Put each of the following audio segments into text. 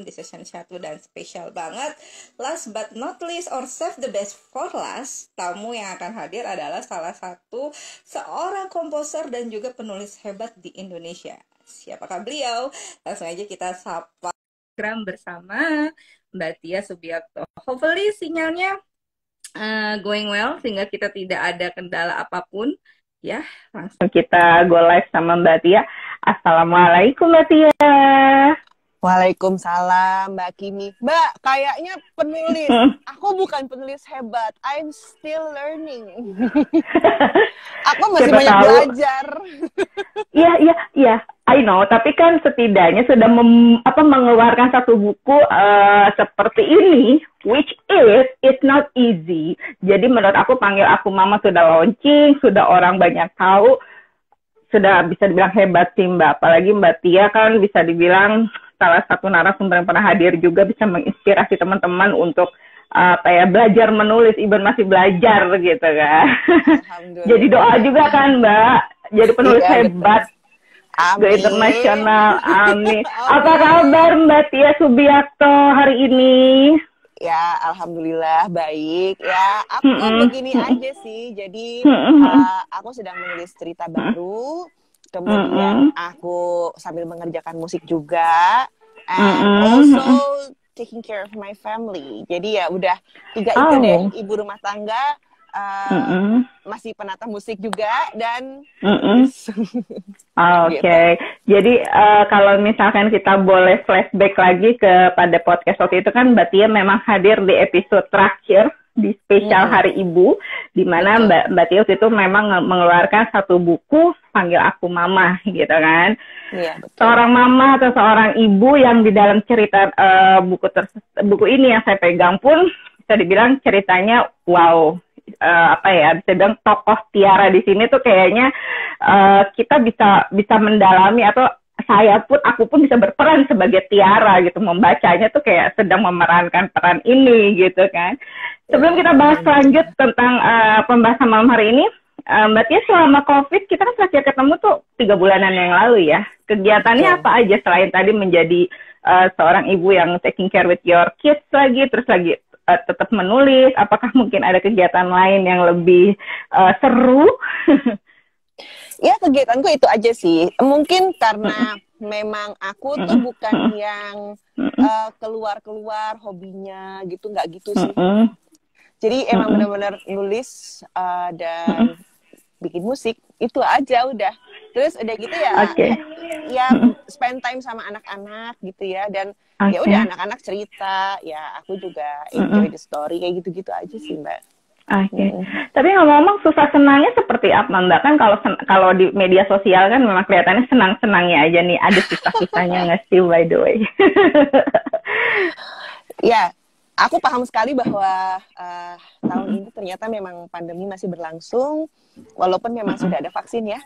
di session 1 dan spesial banget. Last but not least or save the best for last, tamu yang akan hadir adalah salah satu seorang komposer dan juga penulis hebat di Indonesia. Siapakah beliau? Langsung aja kita sapa bersama Mbak Tia Subiakto. Hopefully sinyalnya going well sehingga kita tidak ada kendala apapun. Ya, langsung kita go live sama Mbak Tia. Assalamualaikum Mbak Tia. Waalaikumsalam Mbak Kimi. Mbak, kayaknya penulis. Aku bukan penulis hebat. I'm still learning. Aku masih Siapa banyak tahu. belajar. Iya. I know. Tapi kan setidaknya sudah mengeluarkan satu buku seperti ini, which is it's not easy. Jadi menurut aku panggil aku Mama sudah launching, sudah orang banyak tahu, sudah bisa dibilang hebat sih Mbak. Apalagi Mbak Tia kan bisa dibilang salah satu narasumber yang pernah hadir juga, bisa menginspirasi teman-teman untuk belajar menulis, even masih belajar gitu kan. Jadi doa juga kan Mbak, jadi penulis hebat. Amin. Go internasional, amin. Apa kabar Mbak Tia Subiakto hari ini? Ya, alhamdulillah baik. Ya, aku begini aja sih. Jadi aku sedang menulis cerita baru. Kemudian aku sambil mengerjakan musik juga, and also taking care of my family. Jadi ya udah 3 itu deh, ibu rumah tangga, masih penata musik juga, dan Oke. Jadi kalau misalkan kita boleh flashback lagi kepada podcast waktu itu kan Mbak Tia memang hadir di episode terakhir di spesial Hari Ibu, di mana Mbak Tia itu memang mengeluarkan satu buku, Panggil Aku Mama, gitu kan. Iya, betul. Seorang mama atau seorang ibu yang di dalam cerita buku ini yang saya pegang pun bisa dibilang ceritanya wow. Bisa bilang tokoh Tiara di sini tuh kayaknya kita bisa mendalami, atau aku pun bisa berperan sebagai Tiara gitu, membacanya tuh kayak sedang memerankan peran ini gitu kan. Sebelum kita bahas lanjut tentang pembahasan malam hari ini, Mbak Tia selama COVID kita kan terakhir ketemu tuh 3 bulanan yang lalu ya. Kegiatannya apa aja selain tadi menjadi seorang ibu yang taking care with your kids lagi, terus lagi tetap menulis? Apakah mungkin ada kegiatan lain yang lebih seru? Ya, kegiatanku itu aja sih. Mungkin karena memang aku tuh bukan yang keluar-keluar hobinya gitu, nggak gitu sih. Jadi emang benar-benar nulis dan bikin musik, itu aja udah. Terus udah gitu ya, ya spend time sama anak-anak gitu ya, dan ya udah anak-anak cerita, ya aku juga enjoy the story, kayak gitu-gitu aja sih Mbak. Tapi ngomong-ngomong susah senangnya seperti apa Mbak? Kan kalau di media sosial kan memang kelihatannya senang-senangnya aja nih, ada susah-susahnya nggak sih by the way? Ya, aku paham sekali bahwa tahun ini ternyata memang pandemi masih berlangsung, walaupun memang sudah ada vaksin ya.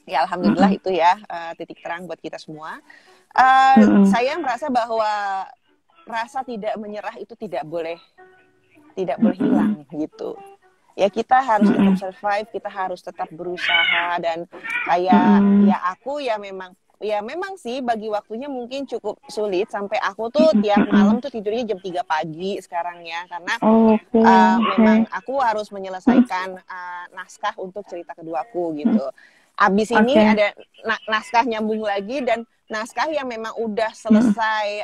Ya alhamdulillah itu ya titik terang buat kita semua. Saya merasa bahwa rasa tidak menyerah itu tidak boleh hilang gitu. Ya kita harus tetap survive, kita harus tetap berusaha, dan kayak ya memang sih bagi waktunya mungkin cukup sulit, sampai aku tuh tiap malam tuh tidurnya jam 3 pagi sekarang ya, karena memang aku harus menyelesaikan naskah untuk cerita keduaku gitu. Abis ini ada naskah nyambung lagi, dan naskah yang memang udah selesai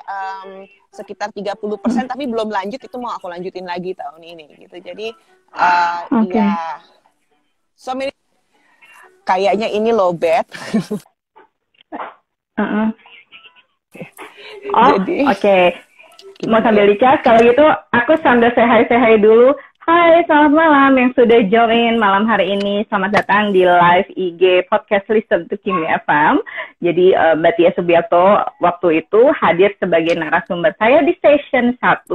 sekitar 30%, tapi belum lanjut, itu mau aku lanjutin lagi tahun ini gitu. Jadi ya kayaknya ini low bad. Mau sambil dicas, kalau gitu aku sambil say hi dulu. Hai, selamat malam yang sudah join malam hari ini. Selamat datang di live IG podcast Listen to Kimi FM. Jadi Mbak Tia Subiakto waktu itu hadir sebagai narasumber saya di session 1.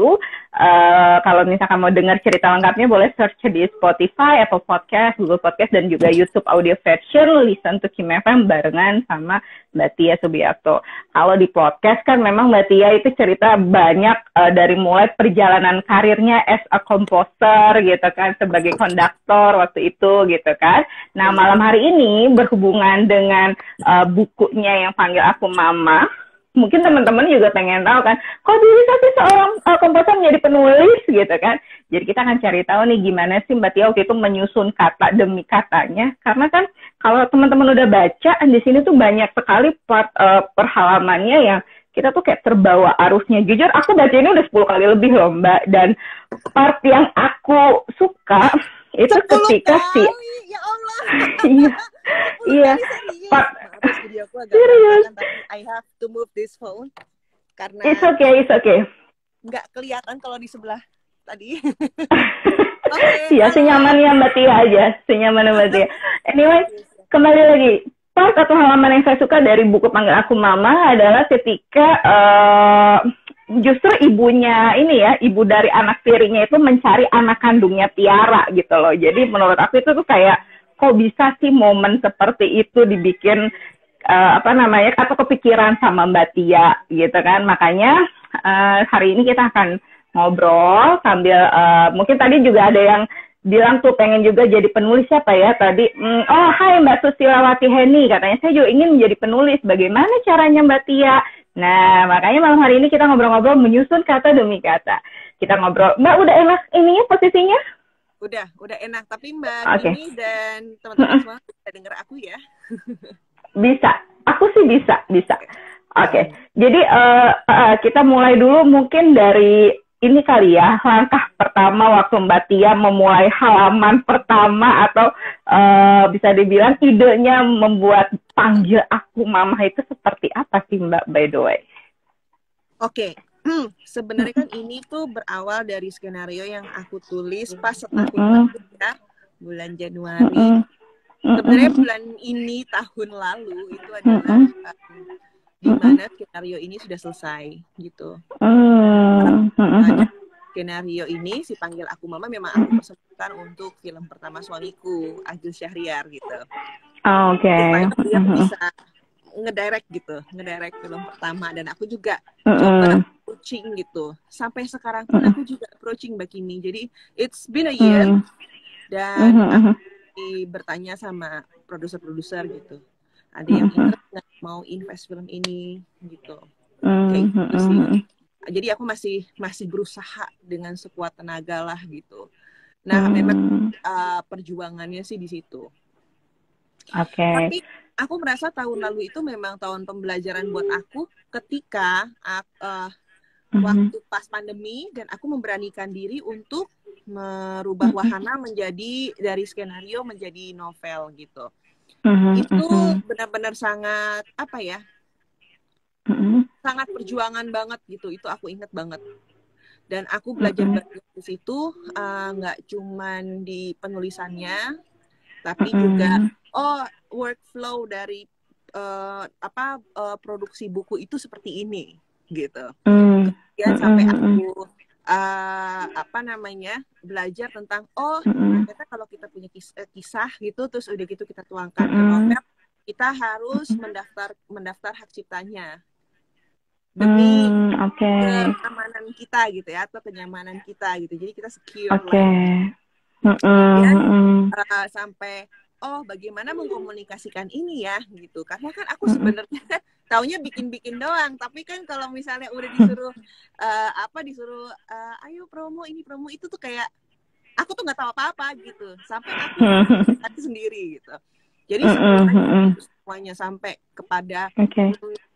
Kalau misalkan mau dengar cerita lengkapnya boleh search di Spotify, Apple Podcast, Google Podcast, dan juga YouTube audio version Listen to Kimi FM barengan sama Mbak Tia Subiakto. Kalau di podcast kan memang Mbak Tia itu cerita banyak dari mulai perjalanan karirnya as a composer gitu kan, sebagai konduktor waktu itu gitu kan. Nah malam hari ini berhubungan dengan bukunya yang Panggil Aku Mama, mungkin teman-teman juga pengen tahu kan, kok bisa sih seorang komposer menjadi penulis gitu kan. Jadi kita akan cari tahu nih gimana sih Mbak Tia waktu itu menyusun kata demi katanya. Karena kan kalau teman-teman udah baca, di sini tuh banyak sekali part per halamannya yang kita tuh kayak terbawa arusnya. Jujur aku baca ini udah 10 kali lebih loh Mbak. Dan part yang aku suka itu 10 ketika kali, ya Allah. Iya. Iya. Part Video aku agak berantakan, tapi I have to move this phone karena it's okay. Nggak kelihatan kalau di sebelah tadi. Iya, senyamannya Mbak Tia aja, senyamannya Mbak Tia. Anyway, kembali lagi. Part atau halaman yang saya suka dari buku Panggil Aku Mama adalah ketika justru ibunya ini ya, ibu dari anak tirinya itu mencari anak kandungnya Tiara gitu loh. Jadi menurut aku itu tuh kayak, kok bisa sih momen seperti itu dibikin atau kepikiran sama Mbak Tia gitu kan. Makanya hari ini kita akan ngobrol sambil mungkin tadi juga ada yang bilang tuh pengen juga jadi penulis siapa ya tadi. Hai Mbak Susilawati Heni, katanya saya juga ingin menjadi penulis. Bagaimana caranya Mbak Tia? Nah, makanya malam hari ini kita ngobrol-ngobrol menyusun kata demi kata. Kita ngobrol. Mbak udah enak ininya posisinya? Udah enak. Tapi Mbak Kimi dan teman-teman semua bisa denger aku ya? Bisa. Aku sih bisa. Oke. Jadi kita mulai dulu mungkin dari ini kali ya, langkah pertama waktu Mbak Tia memulai halaman pertama atau bisa dibilang idenya membuat Panggil Aku Mama itu seperti apa sih Mbak, by the way? Oke. Sebenarnya kan ini tuh berawal dari skenario yang aku tulis pas setahun ya, bulan Januari. Sebenarnya bulan ini tahun lalu itu adalah di mana skenario ini sudah selesai gitu. Skenario ini si Panggil Aku Mama memang aku persembahkan untuk film pertama suamiku Agil Syahriar gitu. Oke. Supaya dia bisa ngedirect film pertama, dan aku juga coba approaching gitu. Sampai sekarang pun aku juga approaching Mbak Kimi. Jadi it's been a year dan aku bertanya sama produser-produser gitu. Ada yang nggak mau invest film ini gitu. Kayak gitu sih. Jadi aku masih berusaha dengan sekuat tenaga lah gitu. Nah, memang perjuangannya sih di situ. Oke. Tapi aku merasa tahun lalu itu memang tahun pembelajaran buat aku ketika waktu pas pandemi dan aku memberanikan diri untuk merubah wahana menjadi dari skenario menjadi novel gitu. Itu benar-benar sangat apa ya? Sangat perjuangan banget gitu. Itu aku inget banget. Dan aku belajar banget di situ, nggak cuman di penulisannya, tapi juga workflow dari produksi buku itu seperti ini gitu. Kemudian sampai aku belajar tentang ternyata kalau kita punya kisah gitu, terus udah gitu kita tuangkan ke novel, kita harus mendaftar hak ciptanya demi keamanan kita gitu ya, atau kenyamanan kita gitu. Jadi kita secure lah. Kemudian sampai bagaimana mengkomunikasikan ini ya gitu. Karena kan aku sebenarnya taunya bikin-bikin doang, tapi kan kalau misalnya udah disuruh ayo promo ini promo itu tuh kayak aku tuh nggak tahu apa-apa gitu. Sampai aku sendiri gitu. Jadi semuanya sampai kepada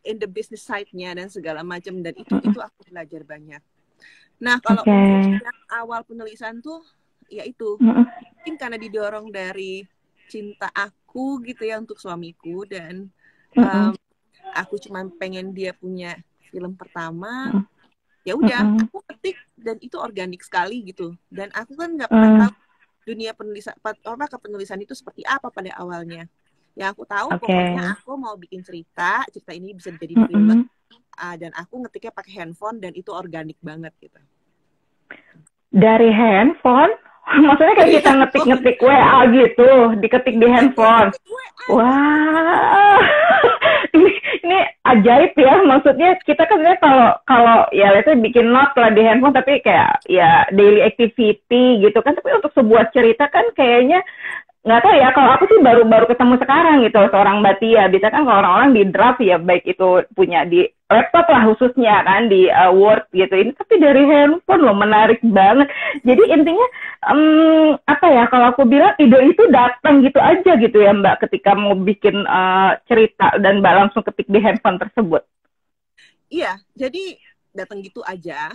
in the business side-nya dan segala macam, dan itu aku belajar banyak. Nah, kalau untuk yang awal penulisan tuh ya itu mungkin karena didorong dari cinta aku gitu ya untuk suamiku, dan aku cuma pengen dia punya film pertama. Ya udah, aku ketik dan itu organik sekali gitu. Dan aku kan nggak pernah tahu dunia kepenulisan itu seperti apa pada awalnya. Yang aku tahu pokoknya aku mau bikin cerita ini bisa jadi film, dan aku ngetiknya pakai handphone dan itu organik banget gitu. Dari handphone? Maksudnya kayak kita ngetik-ngetik WA gitu, diketik di handphone. Wah, ini ajaib ya. Maksudnya kita kan kalau ya itu bikin note lah di handphone, tapi kayak ya daily activity gitu kan. Tapi untuk sebuah cerita kan kayaknya nggak tahu ya, kalau aku sih baru ketemu sekarang gitu seorang Mbak Tia. Bisa kan kalau orang-orang di draft ya, baik itu punya di laptop lah khususnya kan, di Word gitu, ini tapi dari handphone loh, menarik banget. Jadi intinya apa ya, kalau aku bilang ide itu datang gitu aja gitu ya Mbak, ketika mau bikin cerita dan Mbak langsung ketik di handphone tersebut. Iya, jadi datang gitu aja.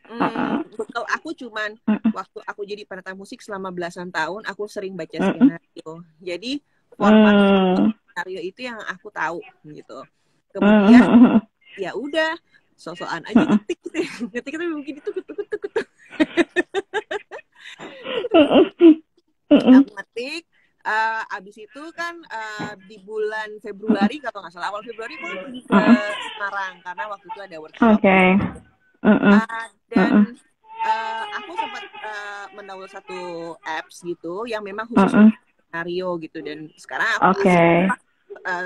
Uh-uh. Bekal aku cuman Uh-uh. waktu aku jadi penata musik selama belasan tahun, aku sering baca Uh-uh. skenario. Jadi format skenario itu yang aku tahu gitu. Kemudian ya udah, sosokan aja ngetik gitu. Ngetik itu mungkin itu ketuk. Aku ngetik. Abis itu kan di bulan Februari kalau nggak salah, awal Februari aku pergi ke Semarang karena waktu itu ada workshop. Okay. Dan aku sempat mendownload satu apps gitu yang memang khusus untuk skenario gitu, dan sekarang aku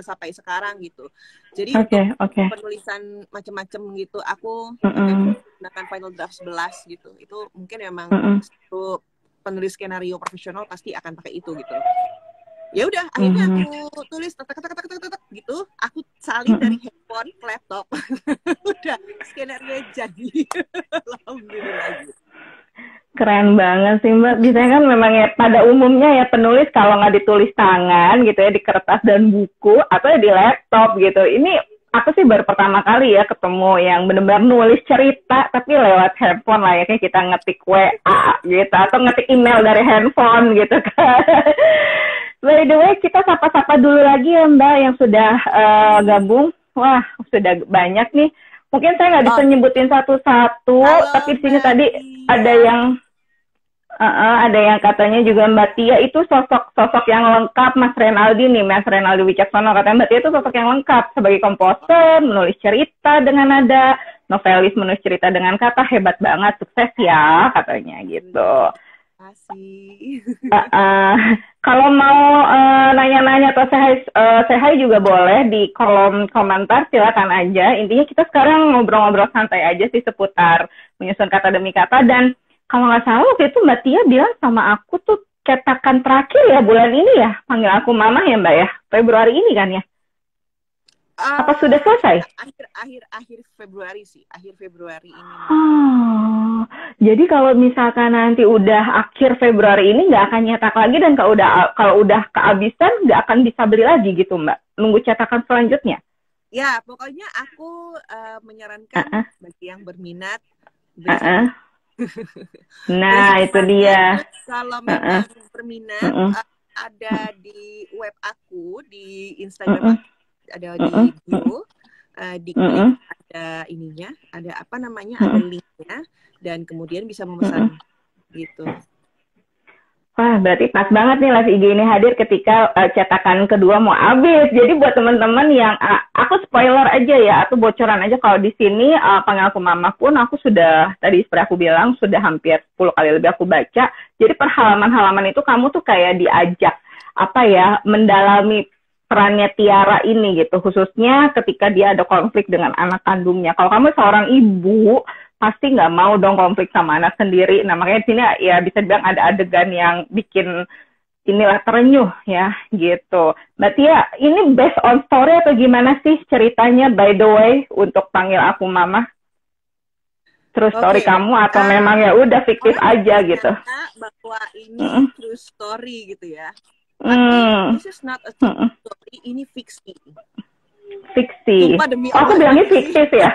sampai sekarang gitu. Jadi untuk penulisan macam-macam gitu aku menggunakan Final Draft 11 gitu. Itu mungkin memang untuk penulis skenario profesional pasti akan pakai itu gitu. Ya udah, akhirnya aku tulis gitu, aku salin dari handphone ke laptop. Udah, skenario jadi. Alhamdulillah gitu. Keren banget sih Mbak. Biasanya kan memang ya pada umumnya ya penulis kalau nggak ditulis tangan gitu ya di kertas dan buku atau ya di laptop gitu. Ini aku sih baru pertama kali ya ketemu yang benar-benar nulis cerita tapi lewat handphone, layaknya kita ngetik WA gitu atau ngetik email dari handphone gitu kan. By the way, kita sapa-sapa dulu lagi ya Mbak yang sudah gabung. Wah, sudah banyak nih. Mungkin saya nggak bisa nyebutin satu-satu, tapi di sini tadi ada yang katanya juga Mbak Tia itu sosok yang lengkap. Mas Renaldi Wicaksono katanya Mbak Tia itu sosok yang lengkap sebagai komposer, menulis cerita dengan nada, novelis menulis cerita dengan kata, hebat banget, sukses ya katanya gitu. Kasih. Kalau mau nanya-nanya atau say juga boleh di kolom komentar, silakan aja. Intinya kita sekarang ngobrol-ngobrol santai aja sih seputar menyusun kata demi kata. Dan kalau nggak salah waktu itu Mbak Tia bilang sama aku tuh cetakan terakhir ya bulan ini ya, panggil aku mama ya Mbak ya, Februari ini kan ya? Apa sudah selesai? Akhir Februari sih, akhir Februari ini. Oh, jadi kalau misalkan nanti udah akhir Februari ini nggak akan nyetak lagi, dan kalau udah kehabisan nggak akan bisa beli lagi gitu Mbak? Nunggu cetakan selanjutnya? Ya, pokoknya aku menyarankan bagi yang berminat. Nah, itu dia. Kalau memang berminat, ada di web aku, di Instagram aku, ada di bio, di klik ada ininya, ada apa namanya, ada linknya, dan kemudian bisa memesan gitu. Wah, berarti pas banget nih Live IG ini hadir ketika cetakan kedua mau habis. Jadi buat teman-teman yang aku spoiler aja ya, atau bocoran aja, kalau di sini panggil aku mama pun aku sudah, tadi seperti aku bilang, sudah hampir 10 kali lebih aku baca. Jadi per halaman-halaman itu kamu tuh kayak diajak apa ya, mendalami perannya Tiara ini gitu, khususnya ketika dia ada konflik dengan anak kandungnya. Kalau kamu seorang ibu, pasti nggak mau dong konflik sama anak sendiri. Nah, makanya di sini ya bisa dibilang ada adegan yang bikin inilah terenyuh ya, gitu. Mbak Tia, ini based on story atau gimana sih ceritanya, by the way, untuk panggil aku mama? True story kamu atau memang ya udah fiktif aja gitu? Bahwa ini true story gitu ya. This is not a true story, ini fiksi. Fiksi. Aku bilangnya fiktif ya.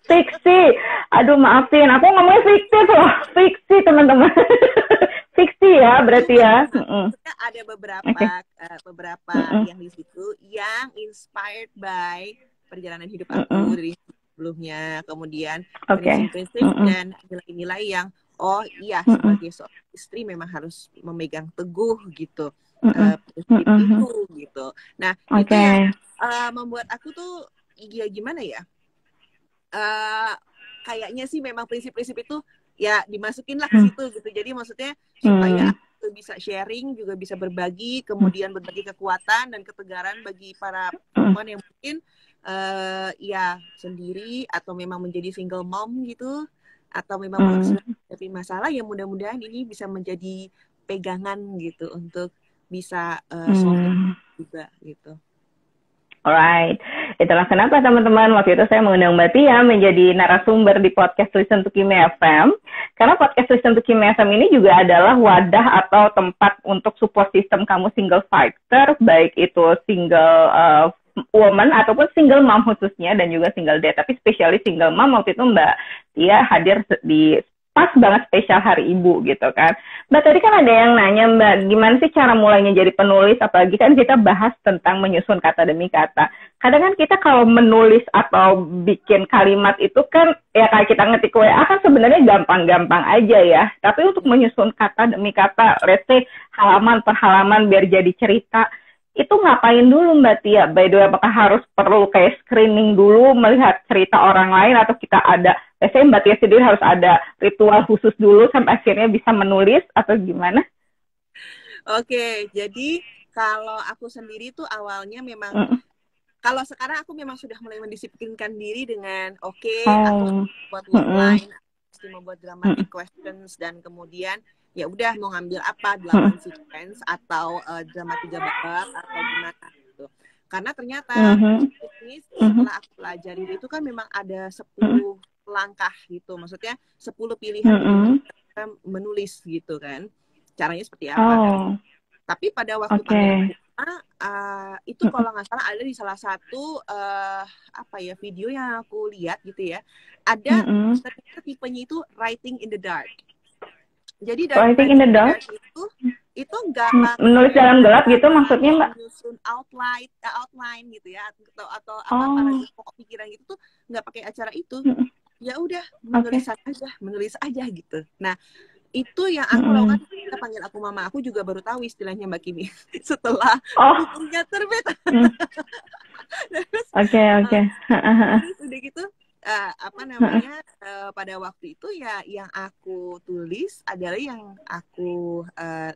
Fiksi. Aduh, maafin. Aku ngomongnya fiktif loh. Fiksi, teman-teman. Fiksi ya, berarti ya. Ada beberapa yang di situ yang inspired by perjalanan hidup aku dari sebelumnya. Kemudian prinsip-prinsip dan nilai-nilai yang sebagai seorang istri memang harus memegang teguh gitu. Prinsip itu gitu. Nah, itu yang membuat aku tuh ya gimana ya, kayaknya sih memang prinsip-prinsip itu ya dimasukin lah ke situ gitu. Jadi maksudnya supaya aku bisa sharing, juga bisa berbagi, kemudian berbagi kekuatan dan ketegaran bagi para perempuan yang mungkin ya sendiri atau memang menjadi single mom gitu, atau memang menghadapi masalah, yang mudah-mudahan ini bisa menjadi pegangan gitu untuk bisa solve juga gitu. Alright, itulah kenapa teman-teman waktu itu saya mengundang Mbak Tia menjadi narasumber di podcast Listen to Kimi FM. Karena podcast Listen to Kimi FM ini juga adalah wadah atau tempat untuk support system kamu single fighter, baik itu single woman ataupun single mom khususnya dan juga single dad. Tapi spesialis single mom waktu itu Mbak Tia hadir di pas banget spesial Hari Ibu gitu kan. Mbak, tadi kan ada yang nanya, Mbak, gimana sih cara mulainya jadi penulis? Apalagi kan kita bahas tentang menyusun kata demi kata. Kadang kan kita kalau menulis atau bikin kalimat itu kan, ya kayak kita ngetik WA kan sebenarnya gampang-gampang aja ya. Tapi untuk menyusun kata demi kata, let's say halaman per halaman biar jadi cerita, itu ngapain dulu Mbak Tia? By the way, apakah harus perlu kayak screening dulu, melihat cerita orang lain, atau kita ada, biasanya Mbak Tia sendiri harus ada ritual khusus dulu sampai akhirnya bisa menulis, atau gimana? Oke, jadi kalau aku sendiri tuh awalnya memang, kalau sekarang aku memang sudah mulai mendisiplinkan diri dengan, aku buat outline, mesti membuat dramatic questions, dan kemudian ya udah mau ngambil apa, 8 sequence atau drama 3 babak atau gimana gitu. Karena ternyata ini setelah aku pelajari itu kan memang ada 10 langkah gitu. Maksudnya 10 pilihan kita menulis gitu kan. Caranya seperti apa. Tapi pada waktu pandemi itu kalau nggak salah ada di salah satu video yang aku lihat gitu ya. Ada tipenya itu writing in the dark. Jadi dari writing in the dark itu nggak menulis dalam gelap gitu maksudnya Mbak? Menyusun outline gitu ya atau paragraf pokok pikiran gitu tuh nggak pakai acara itu. Ya udah menulis aja gitu. Nah itu yang aku lakukan. Kita panggil aku mama, aku juga baru tahu istilahnya Mbak Kimi setelah bukunya terbit. Oke. Udah gitu pada waktu itu ya yang aku tulis adalah yang aku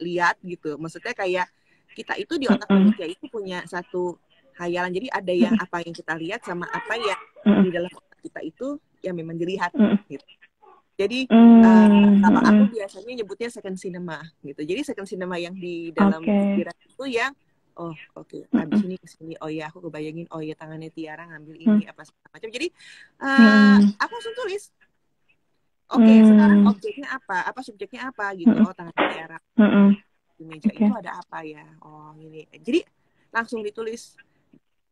lihat gitu. Maksudnya kayak kita itu di otak manusia itu punya satu hayalan. Jadi ada yang apa yang kita lihat sama apa yang di dalam otak kita itu yang memang dilihat gitu. Jadi kalau aku biasanya nyebutnya second cinema gitu. Jadi second cinema yang di dalam pikiran itu yang habis ini kesini, aku kebayangin, tangannya Tiara ngambil ini apa segala macam. Jadi aku langsung tulis. Sekarang objeknya apa subjeknya apa gitu. Tangannya Tiara. Di meja itu ada apa ya? Ini. Jadi langsung ditulis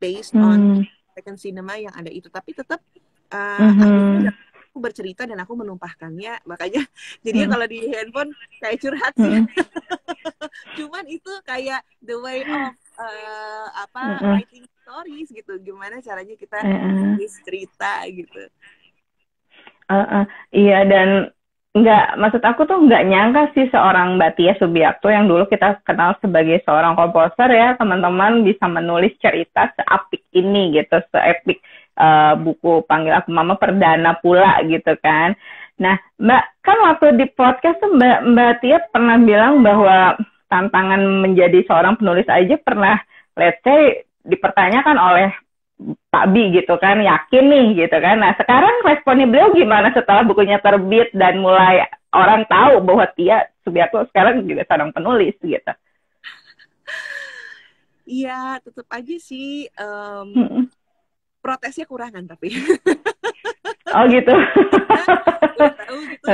based on second cinema yang ada itu. Tapi tetap akhirnya aku bercerita dan aku menumpahkannya. Makanya jadi kalau di handphone kayak curhat sih. Cuman itu kayak the way of writing stories gitu. Gimana caranya kita nulis cerita gitu. Iya, dan maksud aku tuh nggak nyangka sih seorang Mbak Tia Subiakto yang dulu kita kenal sebagai seorang komposer ya, teman-teman bisa menulis cerita seapik ini gitu, seepik buku Panggil Aku Mama perdana pula gitu kan. Nah, Mbak, kan waktu di podcast tuh Mbak Tia pernah bilang bahwa tantangan menjadi seorang penulis aja pernah, let's say, dipertanyakan oleh Pak Bi gitu kan, yakin nih gitu kan. Nah, sekarang responnya beliau gimana setelah bukunya terbit dan mulai orang tahu bahwa Tia Subiakto sekarang juga seorang penulis gitu? Iya, tetap aja sih protesnya kurangan tapi. Oh gitu. Udah tahu gitu,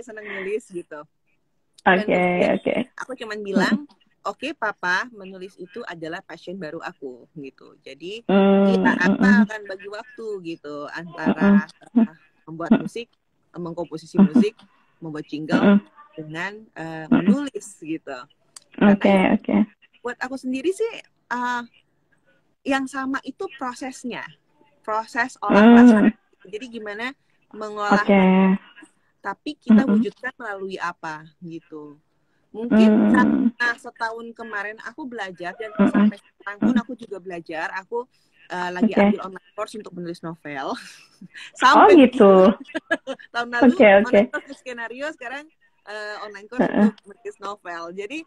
senang nulis gitu. Oke. Aku cuman bilang, Papa, menulis itu adalah passion baru aku gitu. Jadi kita akan bagi waktu gitu antara membuat musik, mengkomposisi musik, membuat jingle dengan menulis gitu. Oke. Buat aku sendiri sih yang sama itu prosesnya, proses olah rasa. Jadi gimana mengolah, tapi kita wujudkan melalui apa gitu. Mungkin karena setahun kemarin aku belajar dan sampai sekarang pun aku juga belajar. Aku lagi ambil online course untuk menulis novel. Sampai gitu. tahun lalu online course untuk skenario, sekarang online course untuk menulis novel. Jadi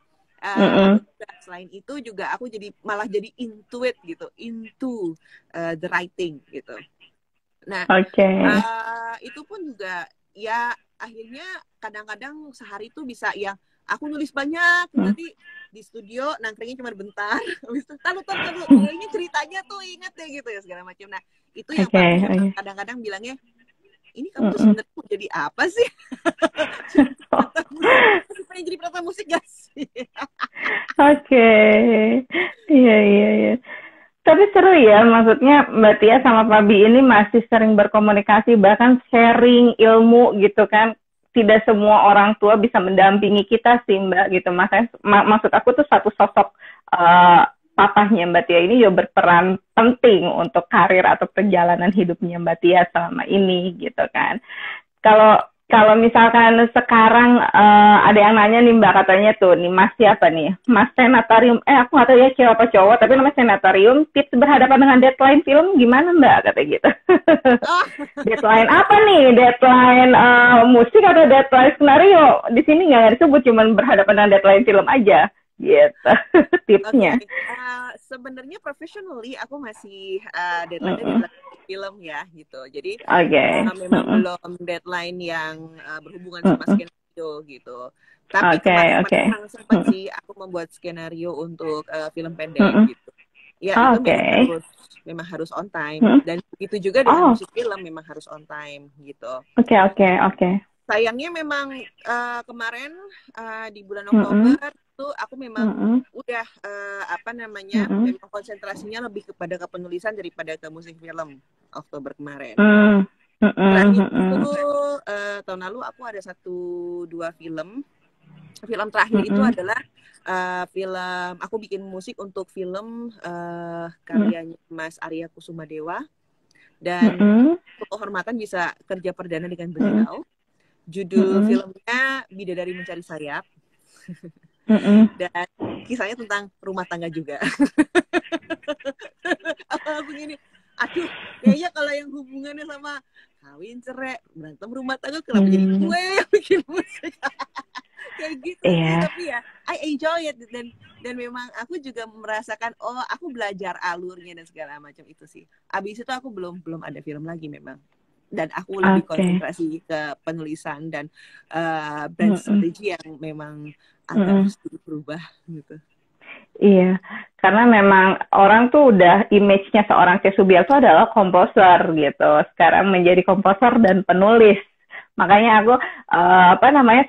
selain itu juga aku malah jadi into it gitu, into the writing gitu. Nah, itu pun juga ya akhirnya kadang-kadang sehari itu bisa yang aku nulis banyak, nanti di studio nangkringnya cuma bentar, habis itu taruh, ini ceritanya tuh inget deh gitu ya segala macam. Nah itu yang papi memang kadang-kadang bilangnya, ini kamu tuh sebenarnya mau jadi apa sih? Pengen jadi penata musik gak sih? Oke, iya. Tapi seru ya, maksudnya Mbak Tia sama Pak Bi ini masih sering berkomunikasi, bahkan sharing ilmu gitu kan. Tidak semua orang tua bisa mendampingi kita sih Mbak gitu. Makanya maksud aku tuh satu sosok papahnya Mbak Tia ini juga berperan penting untuk karir atau perjalanan hidupnya Mbak Tia selama ini gitu kan. Kalau misalkan sekarang ada yang nanya nih Mbak, katanya tuh nih Mas siapa nih? Mas Senatarium, aku nggak tahu ya cewek apa cowok, tapi namanya Senatarium, tips berhadapan dengan deadline film gimana Mbak? Kata gitu. Deadline apa nih? Deadline musik atau deadline skenario? Di sini nggak disebut, cuman berhadapan dengan deadline film aja. Gitu tipsnya. Sebenarnya professionally aku masih deadline film ya gitu. Jadi memang belum deadline yang berhubungan sama skenario gitu. Tapi kemarin sempat sih aku membuat skenario untuk film pendek gitu. Ya itu memang harus on time, dan begitu juga dengan musik film memang harus on time gitu. Oke. Sayangnya memang kemarin di bulan Oktober tuh aku memang udah memang konsentrasinya lebih kepada kepenulisan daripada ke musik film Oktober kemarin. Terakhir itu tahun lalu aku ada 1-2 film. Film terakhir itu adalah film, aku bikin musik untuk film karyanya Mas Arya Kusumadewa, dan kehormatan bisa kerja perdana dengan beliau. Judul filmnya Bidadari Mencari Sayap. Dan kisahnya tentang rumah tangga juga. Begini, aduh, kayaknya kalau yang hubungannya sama kawin, cerai, berantem rumah tangga, kenapa jadi gue yang bikin musik? Kayak gitu sih, tapi ya I enjoy it, dan memang aku juga merasakan aku belajar alurnya dan segala macam itu sih. Abis itu aku belum ada film lagi memang. Dan aku lebih konsentrasi ke penulisan dan brand strategi yang memang agak harus berubah gitu. Iya, karena memang orang tuh udah image-nya seorang Tia Subiakto adalah komposer gitu. Sekarang menjadi komposer dan penulis. Makanya aku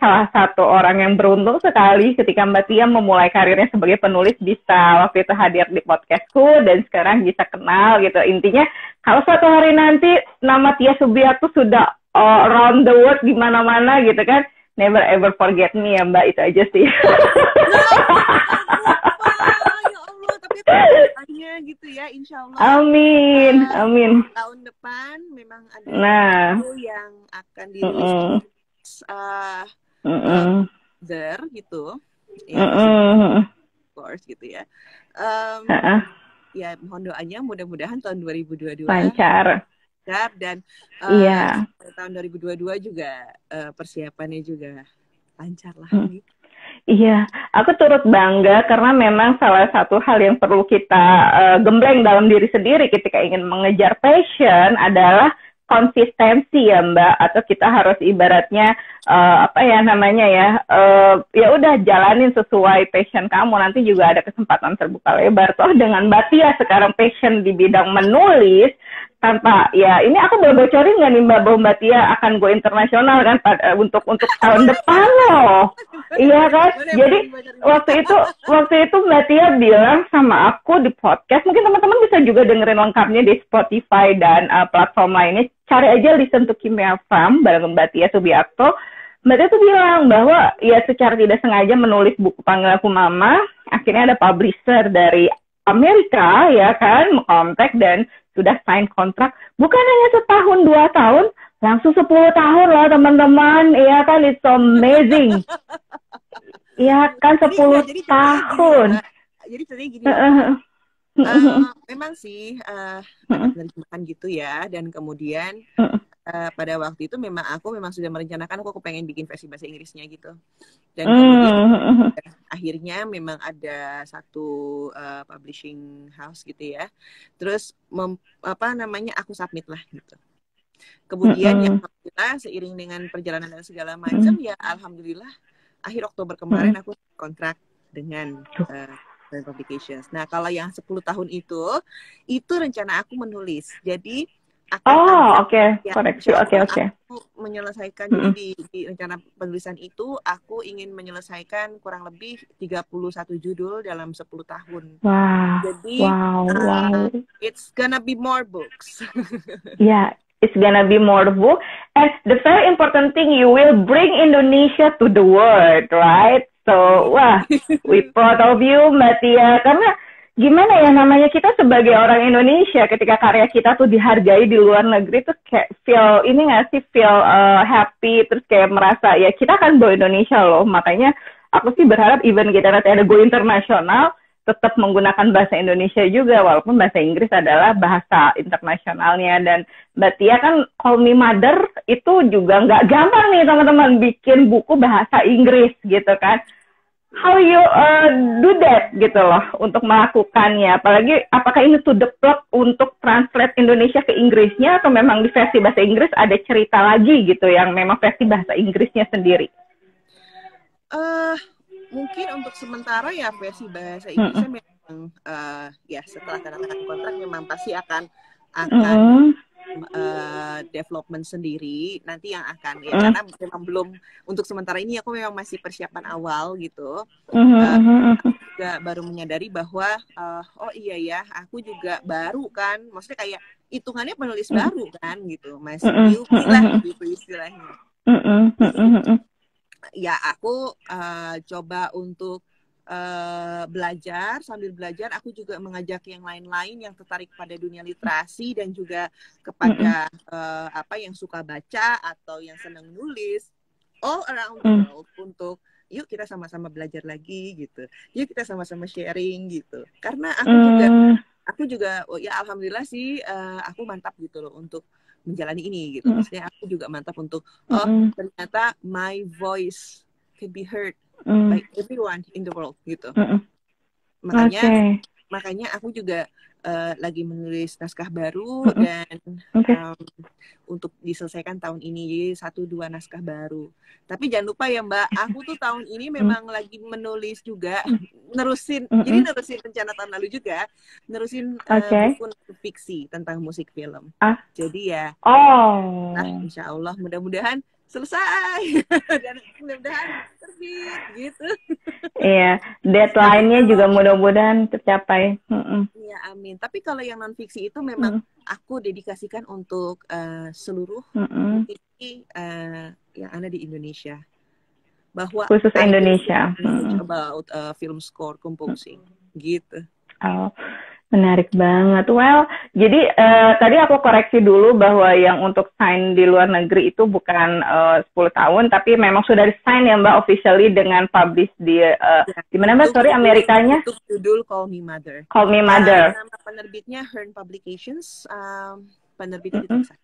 salah satu orang yang beruntung sekali ketika Mbak Tia memulai karirnya sebagai penulis, bisa waktu itu hadir di podcastku dan sekarang bisa kenal gitu. Intinya kalau suatu hari nanti nama Tia Subiakto sudah around the world di mana-mana gitu kan, never ever forget me ya Mbak, itu aja sih. Hanya gitu ya, insya Allah. Amin. Tahun depan memang ada yang akan dirilis gitu, ya, of course gitu ya. Ya mohon doanya, mudah-mudahan tahun 2022 lancar. Dan tahun 2022 juga persiapannya juga lancar lah. Iya, aku turut bangga karena memang salah satu hal yang perlu kita gembleng dalam diri sendiri ketika ingin mengejar passion adalah konsistensi ya Mbak, atau kita harus ibaratnya ya udah jalanin sesuai passion kamu, nanti juga ada kesempatan terbuka lebar. Toh dengan Mbak Tia sekarang passion di bidang menulis, tanpa ya ini aku boleh bocorin nggak nih Mbak, bahwa Mbak Tia akan go internasional kan untuk tahun depan loh. Iya kan? Jadi waktu itu Mbak Tia bilang sama aku di podcast, mungkin teman-teman bisa juga dengerin lengkapnya di Spotify dan platform lainnya. Cari aja Listen to Kimia Farm bareng Mbak Tia Subiakto. Mbak Tia tuh bilang bahwa ya secara tidak sengaja menulis buku Panggil Aku Mama, akhirnya ada publisher dari Amerika ya kan kontak dan sudah sign kontrak, bukan hanya 1-2 tahun, langsung 10 tahun loh teman-teman. Iya kan, it's so amazing. Iya kan, 10 tahun. Jadi ceritanya gini, memang sih menerjemahkan gitu ya, dan kemudian pada waktu itu memang aku sudah merencanakan aku pengen bikin versi bahasa Inggrisnya gitu, dan kemudian akhirnya memang ada satu publishing house gitu ya, terus aku submit lah gitu. Kemudian yang alhamdulillah seiring dengan perjalanan dan segala macam ya alhamdulillah akhir Oktober kemarin aku kontrak dengan Rain Publications. Nah, kalau yang 10 tahun itu rencana aku menulis. Jadi akan ada koreksi. Oke. Aku menyelesaikan. Jadi di rencana penulisan itu aku ingin menyelesaikan kurang lebih 31 judul dalam 10 tahun. Jadi it's gonna be more books. Yeah, it's gonna be more book. And the very important thing, you will bring Indonesia to the world, right? So, wah, we proud of you, Mbak Tia. Karena gimana ya, namanya kita sebagai orang Indonesia, ketika karya kita tuh dihargai di luar negeri, tuh kayak feel happy, terus kayak merasa ya kita kan bawa Indonesia loh. Makanya aku sih berharap even kita nanti ada go internasional, tetap menggunakan bahasa Indonesia juga, walaupun bahasa Inggris adalah bahasa internasionalnya. Dan Mbak Tia kan Call Me Mother itu juga nggak gampang nih teman-teman, bikin buku bahasa Inggris gitu kan. How you do that gitu loh untuk melakukannya, apalagi apakah ini to the plot untuk translate Indonesia ke Inggrisnya, atau memang di versi bahasa Inggris ada cerita lagi gitu yang memang versi bahasa Inggrisnya sendiri? Mungkin untuk sementara ya versi bahasa Inggrisnya memang ya setelah tanda tangan kontrak memang pasti akan development sendiri nanti yang akan ya, karena memang belum, untuk sementara ini aku memang masih persiapan awal gitu. Juga baru menyadari bahwa oh iya ya, aku juga baru kan, maksudnya kayak hitungannya penulis baru kan gitu, masih newbie lah gitu istilahnya. Ya aku coba untuk belajar, sambil belajar aku juga mengajak yang lain-lain yang tertarik pada dunia literasi dan juga kepada yang suka baca atau yang senang nulis all around the world untuk yuk kita sama-sama belajar lagi gitu, yuk kita sama-sama sharing gitu, karena aku juga ya alhamdulillah sih aku mantap gitu loh untuk menjalani ini gitu, maksudnya aku juga mantap untuk ternyata my voice can be heard by everyone in the world gitu. Makanya aku juga lagi menulis naskah baru dan untuk diselesaikan tahun ini, jadi 1-2 naskah baru. Tapi jangan lupa ya Mbak, aku tuh tahun ini memang lagi menulis juga, nerusin rencana tahun lalu juga, nerusin buku fiksi tentang musik film. Jadi ya, insya Allah mudah-mudahan selesai dan mudah-mudahan terbit gitu. Iya, deadline-nya juga mudah-mudahan tercapai. Iya, amin. Tapi kalau yang non fiksi itu memang aku dedikasikan untuk seluruh musisi yang ada di Indonesia. Bahwa khusus Indonesia. About film score composing gitu. Oh. Menarik banget. Well, jadi tadi aku koreksi dulu bahwa yang untuk sign di luar negeri itu bukan 10 tahun, tapi memang sudah di-sign ya Mbak officially dengan publish di mana Mbak? Sorry, Amerikanya? Untuk judul Call Me Mother. Call Me Mother. Nama penerbitnya Hearn Publications, penerbitnya di Texas.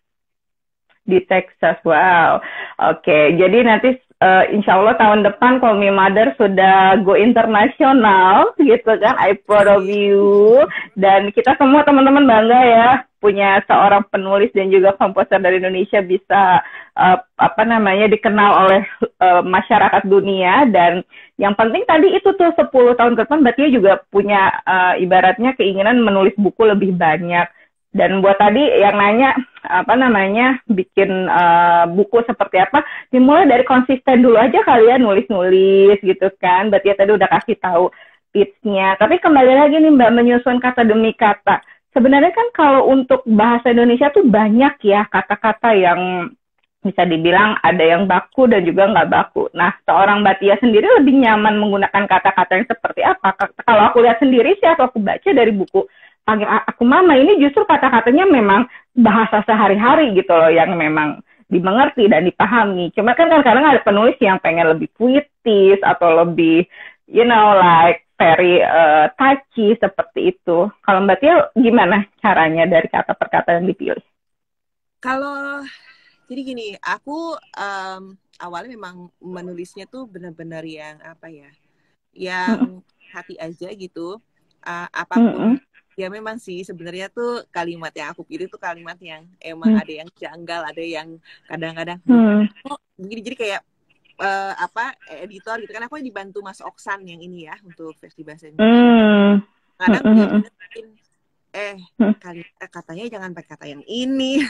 Di Texas, wow. Oke, jadi nanti insya Allah tahun depan Call Me Mother sudah go internasional gitu kan. I proud of you. Dan kita semua teman-teman bangga ya punya seorang penulis dan juga komposer dari Indonesia bisa dikenal oleh masyarakat dunia. Dan yang penting tadi itu tuh 10 tahun ke depan berarti juga punya ibaratnya keinginan menulis buku lebih banyak. Dan buat tadi yang nanya bikin buku seperti apa, dimulai dari konsisten dulu aja kali ya, nulis-nulis gitu kan. Berarti ya tadi udah kasih tahu tips-nya. Tapi kembali lagi nih Mbak, menyusun kata demi kata. Sebenarnya kan kalau untuk bahasa Indonesia tuh banyak ya kata-kata yang bisa dibilang ada yang baku dan juga nggak baku. Nah, seorang Mbak Tia sendiri lebih nyaman menggunakan kata-kata yang seperti apa? Kalau aku lihat sendiri sih, atau aku baca dari buku Panggil Aku Mama, ini justru kata-katanya memang bahasa sehari-hari gitu loh, yang memang dimengerti dan dipahami. Cuma kan kadang-kadang ada penulis yang pengen lebih puitis atau lebih, like very touchy seperti itu. Kalau Mbak Tia gimana caranya dari kata per kata yang dipilih? Jadi gini, aku awalnya memang menulisnya tuh benar-benar yang yang hati aja gitu, apapun. Ya memang sih sebenarnya tuh kalimat yang aku pilih tuh kalimat yang emang ada yang janggal, ada yang kadang-kadang begini, jadi kayak editor gitu kan, aku dibantu Mas Oksan yang ini ya untuk versi bahasa Indonesia. Kadang dia bikin katanya jangan pakai kata yang ini.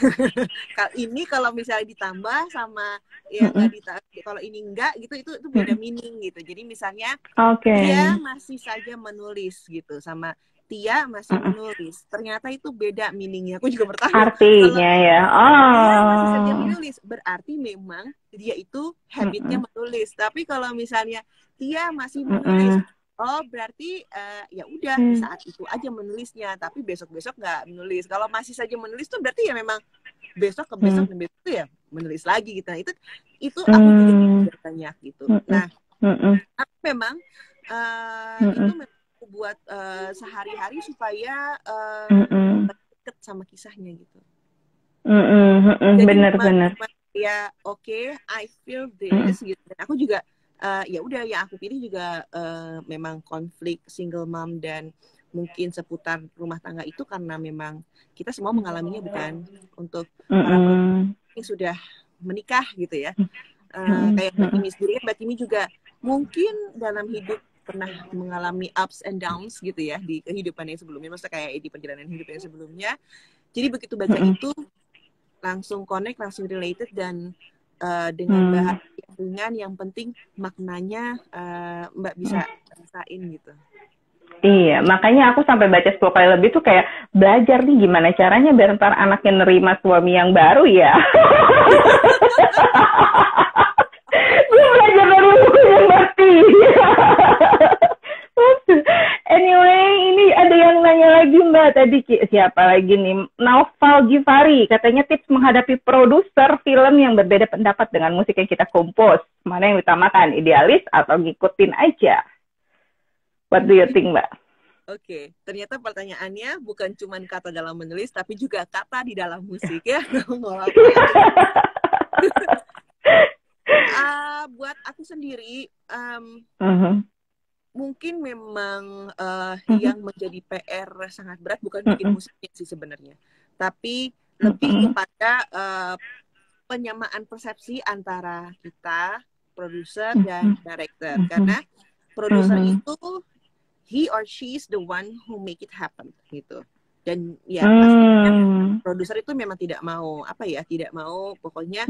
Ini kalau misalnya ditambah sama yang nggak ditambah, kalau ini enggak gitu, itu beda meaning gitu. Jadi misalnya dia masih saja menulis gitu, sama Tia masih menulis, ternyata itu beda meaningnya. Aku juga bertanya artinya ya. Dia masih saja menulis, berarti memang dia itu habitnya menulis. Tapi kalau misalnya Tia masih menulis, oh berarti ya udah di saat itu aja menulisnya, tapi besok-besok nggak menulis. Kalau masih saja menulis tuh berarti ya memang besok ke besok dan besok ya menulis lagi gitu. Nah, itu aku juga banyak gitu. Nah, aku memang itu memang aku buat sehari-hari supaya deket sama kisahnya gitu. Jadi Benar-benar. Ya oke, I feel this gitu. Dan aku juga ya udah yang aku pilih juga memang konflik single mom dan mungkin seputar rumah tangga itu karena memang kita semua mengalaminya, bukan untuk para yang sudah menikah gitu ya. Kayak Mbak Kimi sendiri, Mbak Kimi juga mungkin dalam hidup pernah mengalami ups and downs gitu ya di kehidupan yang sebelumnya, maksudnya kayak di perjalanan hidup yang sebelumnya. Jadi begitu baca itu langsung connect, langsung related, dan dengan bahasa ringan, yang penting maknanya Mbak bisa rasain gitu. Iya, makanya aku sampai baca 10 kali lebih tuh kayak belajar nih gimana caranya biar ntar anaknya nerima suami yang baru ya. Gue belajar dari bukunya Bakti. Anyway, ini ada yang nanya lagi Mbak tadi, siapa lagi nih? Naufal Givari, katanya tips menghadapi produser film yang berbeda pendapat dengan musik yang kita kompos. Mana yang utamakan, idealis atau ngikutin aja? What do you think, Mbak? Oke, ternyata pertanyaannya bukan cuma kata dalam menulis, tapi juga kata di dalam musik ya. Buat aku sendiri, mungkin memang yang menjadi PR sangat berat bukan bikin musiknya sih sebenarnya, tapi lebih kepada penyamaan persepsi antara kita, produser dan director. Karena produser itu he or she is the one who make it happen gitu. Dan ya pastinya produser itu memang tidak mau tidak mau pokoknya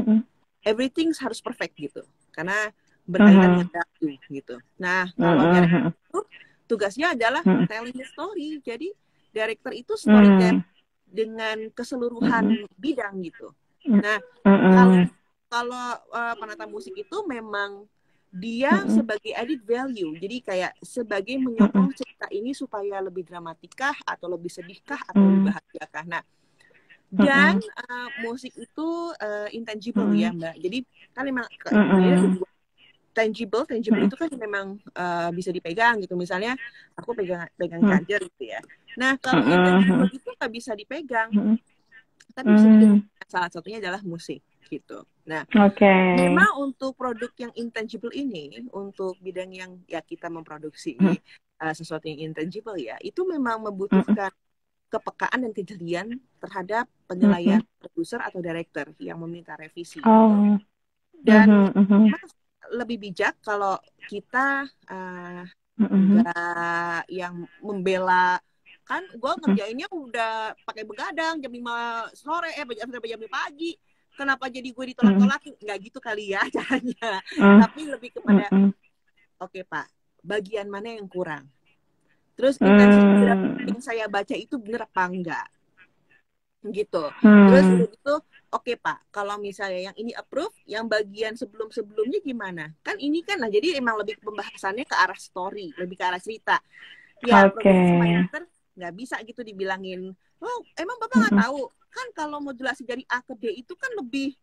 everything harus perfect gitu. Karena berkaitan dengan waktu gitu. Nah, kalau director itu tugasnya adalah telling the story. Jadi director itu storyteller dengan keseluruhan bidang gitu. Nah, kalau penata musik itu memang dia sebagai added value. Jadi kayak sebagai menyokong cerita ini supaya lebih dramatikah atau lebih sedihkah atau lebih bahagiakah. Nah, dan musik itu intangible ya Mbak. Jadi kan memang tangible itu kan memang bisa dipegang gitu. Misalnya aku pegang charger gitu ya. Nah, kalau intangible itu nggak bisa dipegang. Tapi bisa dipegang. Salah satunya adalah musik gitu. Nah, memang untuk produk yang intangible ini, untuk bidang yang ya kita memproduksi sesuatu yang intangible ya, itu memang membutuhkan kepekaan dan kejelian terhadap penilaian produser atau director yang meminta revisi. Dan lebih bijak kalau kita nggak yang membela, kan gue ngerjainnya udah pakai begadang jam 5 sore sampai jam 5 pagi, kenapa jadi gue ditolak-tolakin? Nggak gitu kali ya caranya. Tapi lebih kepada oke Pak, bagian mana yang kurang, terus intensitas yang saya baca itu bener apa enggak gitu. Terus itu oke Pak, kalau misalnya yang ini approve, yang bagian sebelum-sebelumnya gimana? Kan ini kan, nah jadi emang lebih pembahasannya ke arah story, lebih ke arah cerita. Ya, produser nggak bisa gitu dibilangin, oh emang Bapak nggak tahu? Kan kalau modulasi dari A ke D itu kan lebih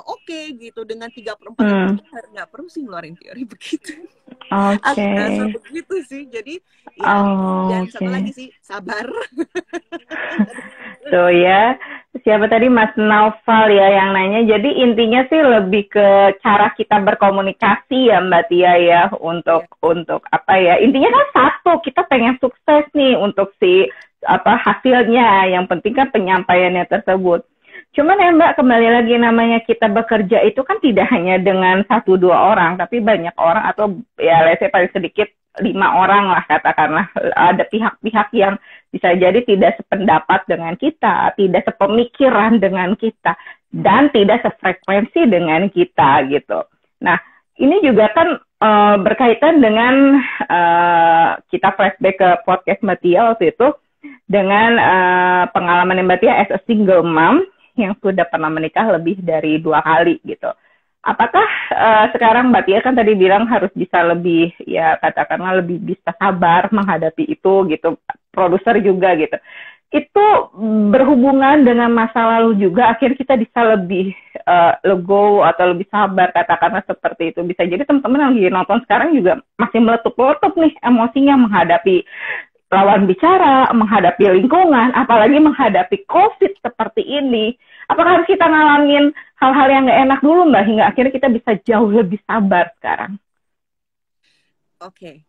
oke gitu, dengan 3/4 nggak perlu sih ngeluarin teori begitu. Aku rasa begitu sih. Jadi ya, dan satu lagi sih, sabar. So ya, siapa tadi Mas Naufal ya yang nanya. Jadi intinya sih lebih ke cara kita berkomunikasi ya Mbak Tia ya, untuk apa ya? Intinya kan satu, kita pengen sukses nih untuk si hasilnya. Yang penting kan penyampaiannya tersebut. Cuman ya Mbak, kembali lagi namanya kita bekerja itu kan tidak hanya dengan 1-2 orang, tapi banyak orang atau ya let's say paling sedikit 5 orang lah katakanlah. Ada pihak-pihak yang bisa jadi tidak sependapat dengan kita, tidak sepemikiran dengan kita, dan tidak sefrekuensi dengan kita gitu. Nah, ini juga kan berkaitan dengan kita flashback ke podcast Mbak Tia waktu itu, dengan pengalaman Mbak Tia as a single mom yang sudah pernah menikah lebih dari 2 kali gitu. Apakah sekarang Mbak Tia kan tadi bilang harus bisa lebih, ya katakanlah lebih bisa sabar menghadapi itu gitu, produser juga gitu. Itu berhubungan dengan masa lalu juga, akhirnya kita bisa lebih legowo atau lebih sabar, katakanlah seperti itu. Bisa jadi teman-teman yang lagi nonton sekarang juga masih meletup-letup nih emosinya menghadapi lawan bicara, menghadapi lingkungan, apalagi menghadapi COVID seperti ini. Apakah harus kita ngalamin hal-hal yang nggak enak dulu Mbak, hingga akhirnya kita bisa jauh lebih sabar sekarang? Oke.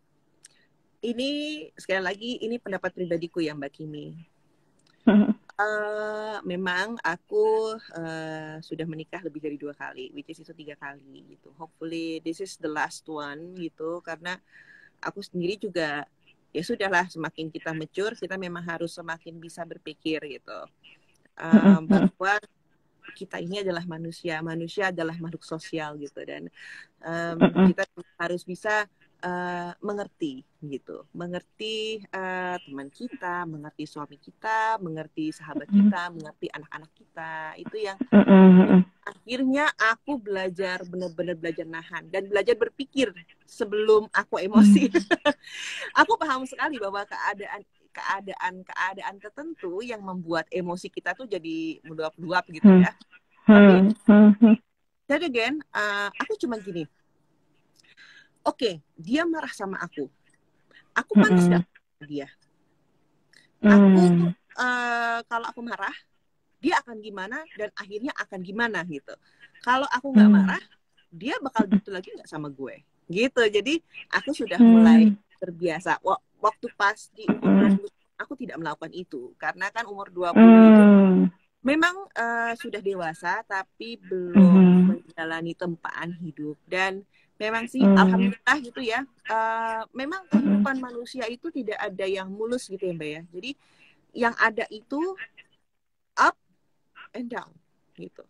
Ini sekali lagi, ini pendapat pribadiku ya Mbak Kimi. Memang aku sudah menikah lebih dari 2 kali, which is itu 3 kali gitu. Hopefully this is the last one gitu, karena aku sendiri juga ya sudahlah, semakin kita mature, kita memang harus semakin bisa berpikir gitu, bahwa kita ini adalah manusia adalah makhluk sosial gitu, dan kita harus bisa mengerti gitu, mengerti teman kita, mengerti suami kita, mengerti sahabat kita, mengerti anak-anak kita. Itu yang akhirnya aku belajar, benar-benar belajar nahan dan belajar berpikir sebelum aku emosi. Aku paham sekali bahwa keadaan tertentu yang membuat emosi kita tuh jadi meluap-luap gitu ya. Tapi then again, aku cuma gini. Oke, dia marah sama aku. Aku pantas gak sama dia? Aku kalau aku marah, dia akan gimana dan akhirnya akan gimana gitu. Kalau aku nggak marah, dia bakal gitu lagi nggak sama gue gitu. Jadi aku sudah mulai terbiasa. Waktu pas di umur 20, aku tidak melakukan itu karena kan umur 20 itu memang sudah dewasa tapi belum menjalani tempaan hidup. Dan memang sih alhamdulillah gitu ya, memang kehidupan manusia itu tidak ada yang mulus gitu ya Mbak ya. Jadi yang ada itu up and down gitu.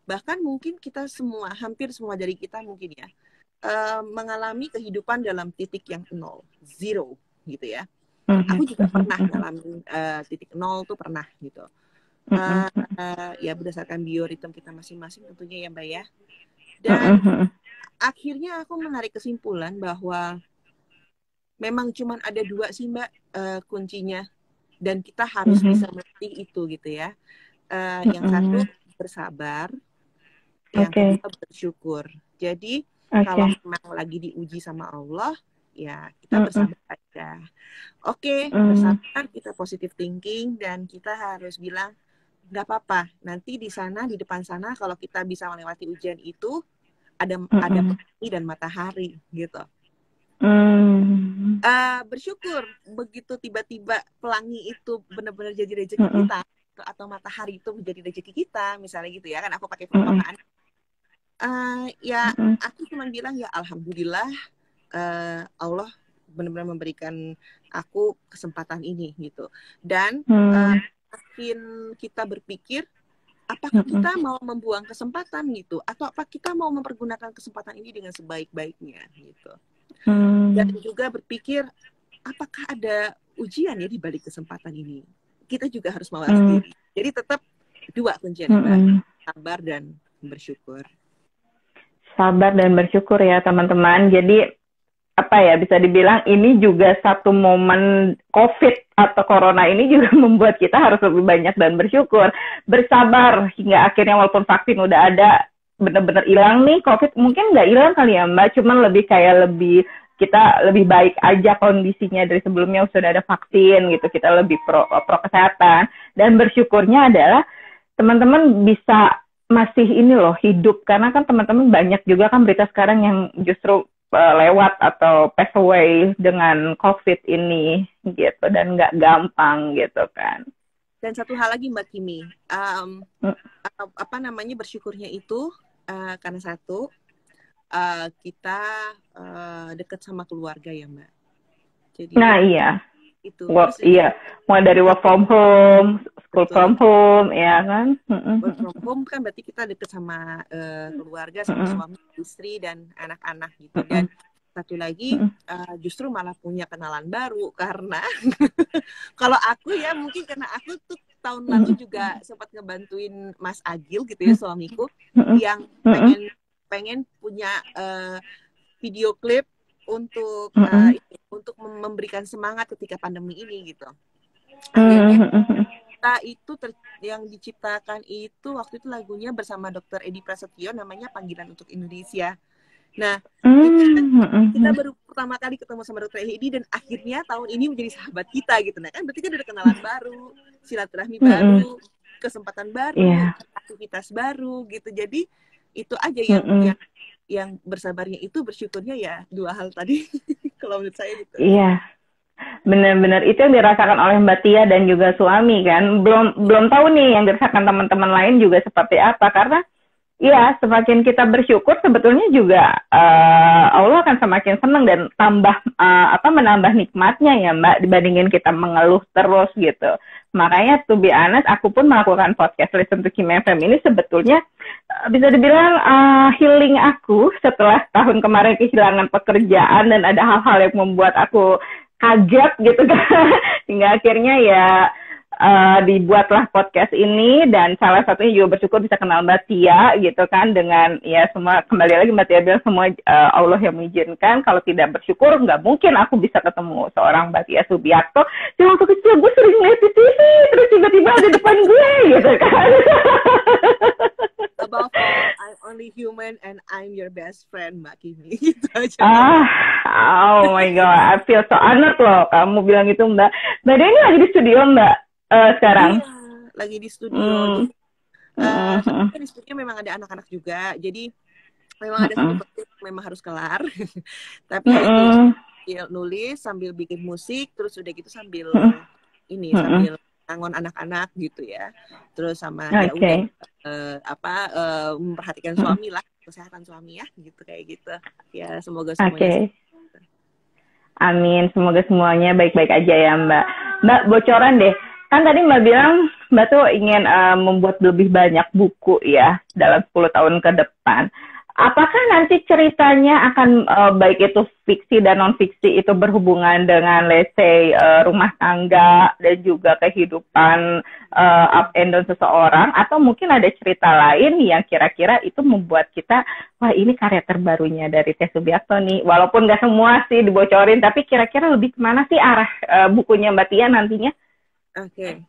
Bahkan mungkin kita semua, hampir semua dari kita mungkin ya, mengalami kehidupan dalam titik yang 0 gitu ya. Aku juga pernah ngalamin titik 0 tuh pernah gitu. Ya berdasarkan bioritem kita masing-masing tentunya ya Mbak ya. Dan akhirnya aku menarik kesimpulan bahwa memang cuma ada 2 sih Mbak kuncinya, dan kita harus bisa mengerti itu gitu ya. Yang satu bersabar, yang kedua bersyukur. Jadi kalau memang lagi diuji sama Allah, ya kita bersabar aja. Bersabar, kita positive thinking, dan kita harus bilang nggak apa-apa. Nanti di sana, di depan sana, kalau kita bisa melewati ujian itu, ada pelangi dan matahari gitu. Bersyukur begitu tiba-tiba pelangi itu benar-benar jadi rezeki kita, atau matahari itu menjadi rezeki kita, misalnya gitu ya kan, aku pakai perumpamaan. Aku cuma bilang ya alhamdulillah, Allah benar-benar memberikan aku kesempatan ini gitu. Dan makin kita berpikir, apakah kita mau membuang kesempatan gitu, atau apa kita mau mempergunakan kesempatan ini dengan sebaik-baiknya gitu. Dan juga berpikir, apakah ada ujian ya di balik kesempatan ini? Kita juga harus mawas diri. Jadi tetap 2 kuncinya, sabar dan bersyukur. Sabar dan bersyukur ya teman-teman. Jadi apa ya, bisa dibilang ini juga satu momen COVID atau Corona ini juga membuat kita harus lebih banyak dan bersyukur, bersabar hingga akhirnya walaupun vaksin udah ada, benar-benar hilang nih COVID, mungkin nggak hilang kali ya Mbak, cuman lebih kayak kita lebih baik aja kondisinya dari sebelumnya, sudah ada vaksin gitu, kita lebih pro kesehatan. Dan bersyukurnya adalah teman-teman bisa masih ini loh hidup, karena kan teman-teman banyak juga kan berita sekarang yang justru lewat atau pass away dengan COVID ini gitu, dan nggak gampang gitu kan. Dan satu hal lagi Mbak Kimi, apa namanya, bersyukurnya itu karena satu, kita dekat sama keluarga ya Mbak. Jadi Nah iya, itu work, terus iya, mulai dari work from home, school betul. from home, ya kan. Work from home kan berarti kita deket sama keluarga, sama suami, istri, dan anak-anak gitu. Dan satu lagi justru malah punya kenalan baru karena kalau aku ya mungkin karena aku tuh tahun lalu juga sempat ngebantuin Mas Agil gitu ya, suamiku, yang pengen punya video klip untuk memberikan semangat ketika pandemi ini gitu. Akhirnya kita itu yang diciptakan itu waktu itu lagunya bersama Dr. Edi Prasetyo, namanya Panggilan untuk Indonesia. Nah, kita baru pertama kali ketemu sama Dr. Edi dan akhirnya tahun ini menjadi sahabat kita gitu. Nah, kan berarti kan ada kenalan baru, silaturahmi baru, kesempatan baru, aktivitas baru gitu. Jadi itu aja yang bersabarnya itu, bersyukurnya ya dua hal tadi. Kalau menurut saya gitu. Iya. Benar-benar itu yang dirasakan oleh Mbak Tia dan juga suami kan. Belum tahu nih yang dirasakan teman-teman lain juga seperti apa, karena ya semakin kita bersyukur sebetulnya juga Allah akan semakin senang dan menambah nikmatnya ya Mbak, dibandingin kita mengeluh terus gitu. Makanya to be honest, aku pun melakukan podcast Listen to Kim FM ini sebetulnya bisa dibilang healing aku setelah tahun kemarin kehilangan pekerjaan dan ada hal-hal yang membuat aku kaget gitu kan. Hingga akhirnya ya dibuatlah podcast ini, dan salah satunya juga bersyukur bisa kenal Mbak Tia gitu kan, dengan ya semua, kembali lagi Mbak Tia bilang semua Allah yang mengizinkan. Kalau tidak bersyukur nggak mungkin aku bisa ketemu seorang Mbak Tia Subiakto yang waktu kecil gue sering lihat di TV terus tiba-tiba ada depan gue gitu kan. Above all, I'm only human and I'm your best friend Mbak Kimi. Gitu aja. Oh my god, I feel so honored loh kamu bilang itu Mbak. Mbak Dia ini lagi di studio Mbak sekarang? Iya, lagi di studio. Tapi di studio memang ada anak-anak juga, jadi memang ada satu project memang harus kelar. Tapi itu nulis sambil bikin musik, terus udah gitu sambil sambil angon anak-anak gitu ya. Terus sama ya udah memperhatikan suami lah, kesehatan suami ya gitu, kayak gitu. Ya semoga semuanya. Amin, semoga semuanya baik-baik aja ya Mbak. Mbak, bocoran deh. Kan tadi Mbak bilang Mbak tuh ingin membuat lebih banyak buku ya dalam 10 tahun ke depan. Apakah nanti ceritanya akan baik itu fiksi dan non-fiksi itu berhubungan dengan let's say rumah tangga dan juga kehidupan up and down seseorang, atau mungkin ada cerita lain yang kira-kira itu membuat kita, wah ini karya terbarunya dari Tia Subiakto nih, walaupun nggak semua sih dibocorin, tapi kira-kira lebih kemana sih arah bukunya Mbak Tia nantinya? Oke.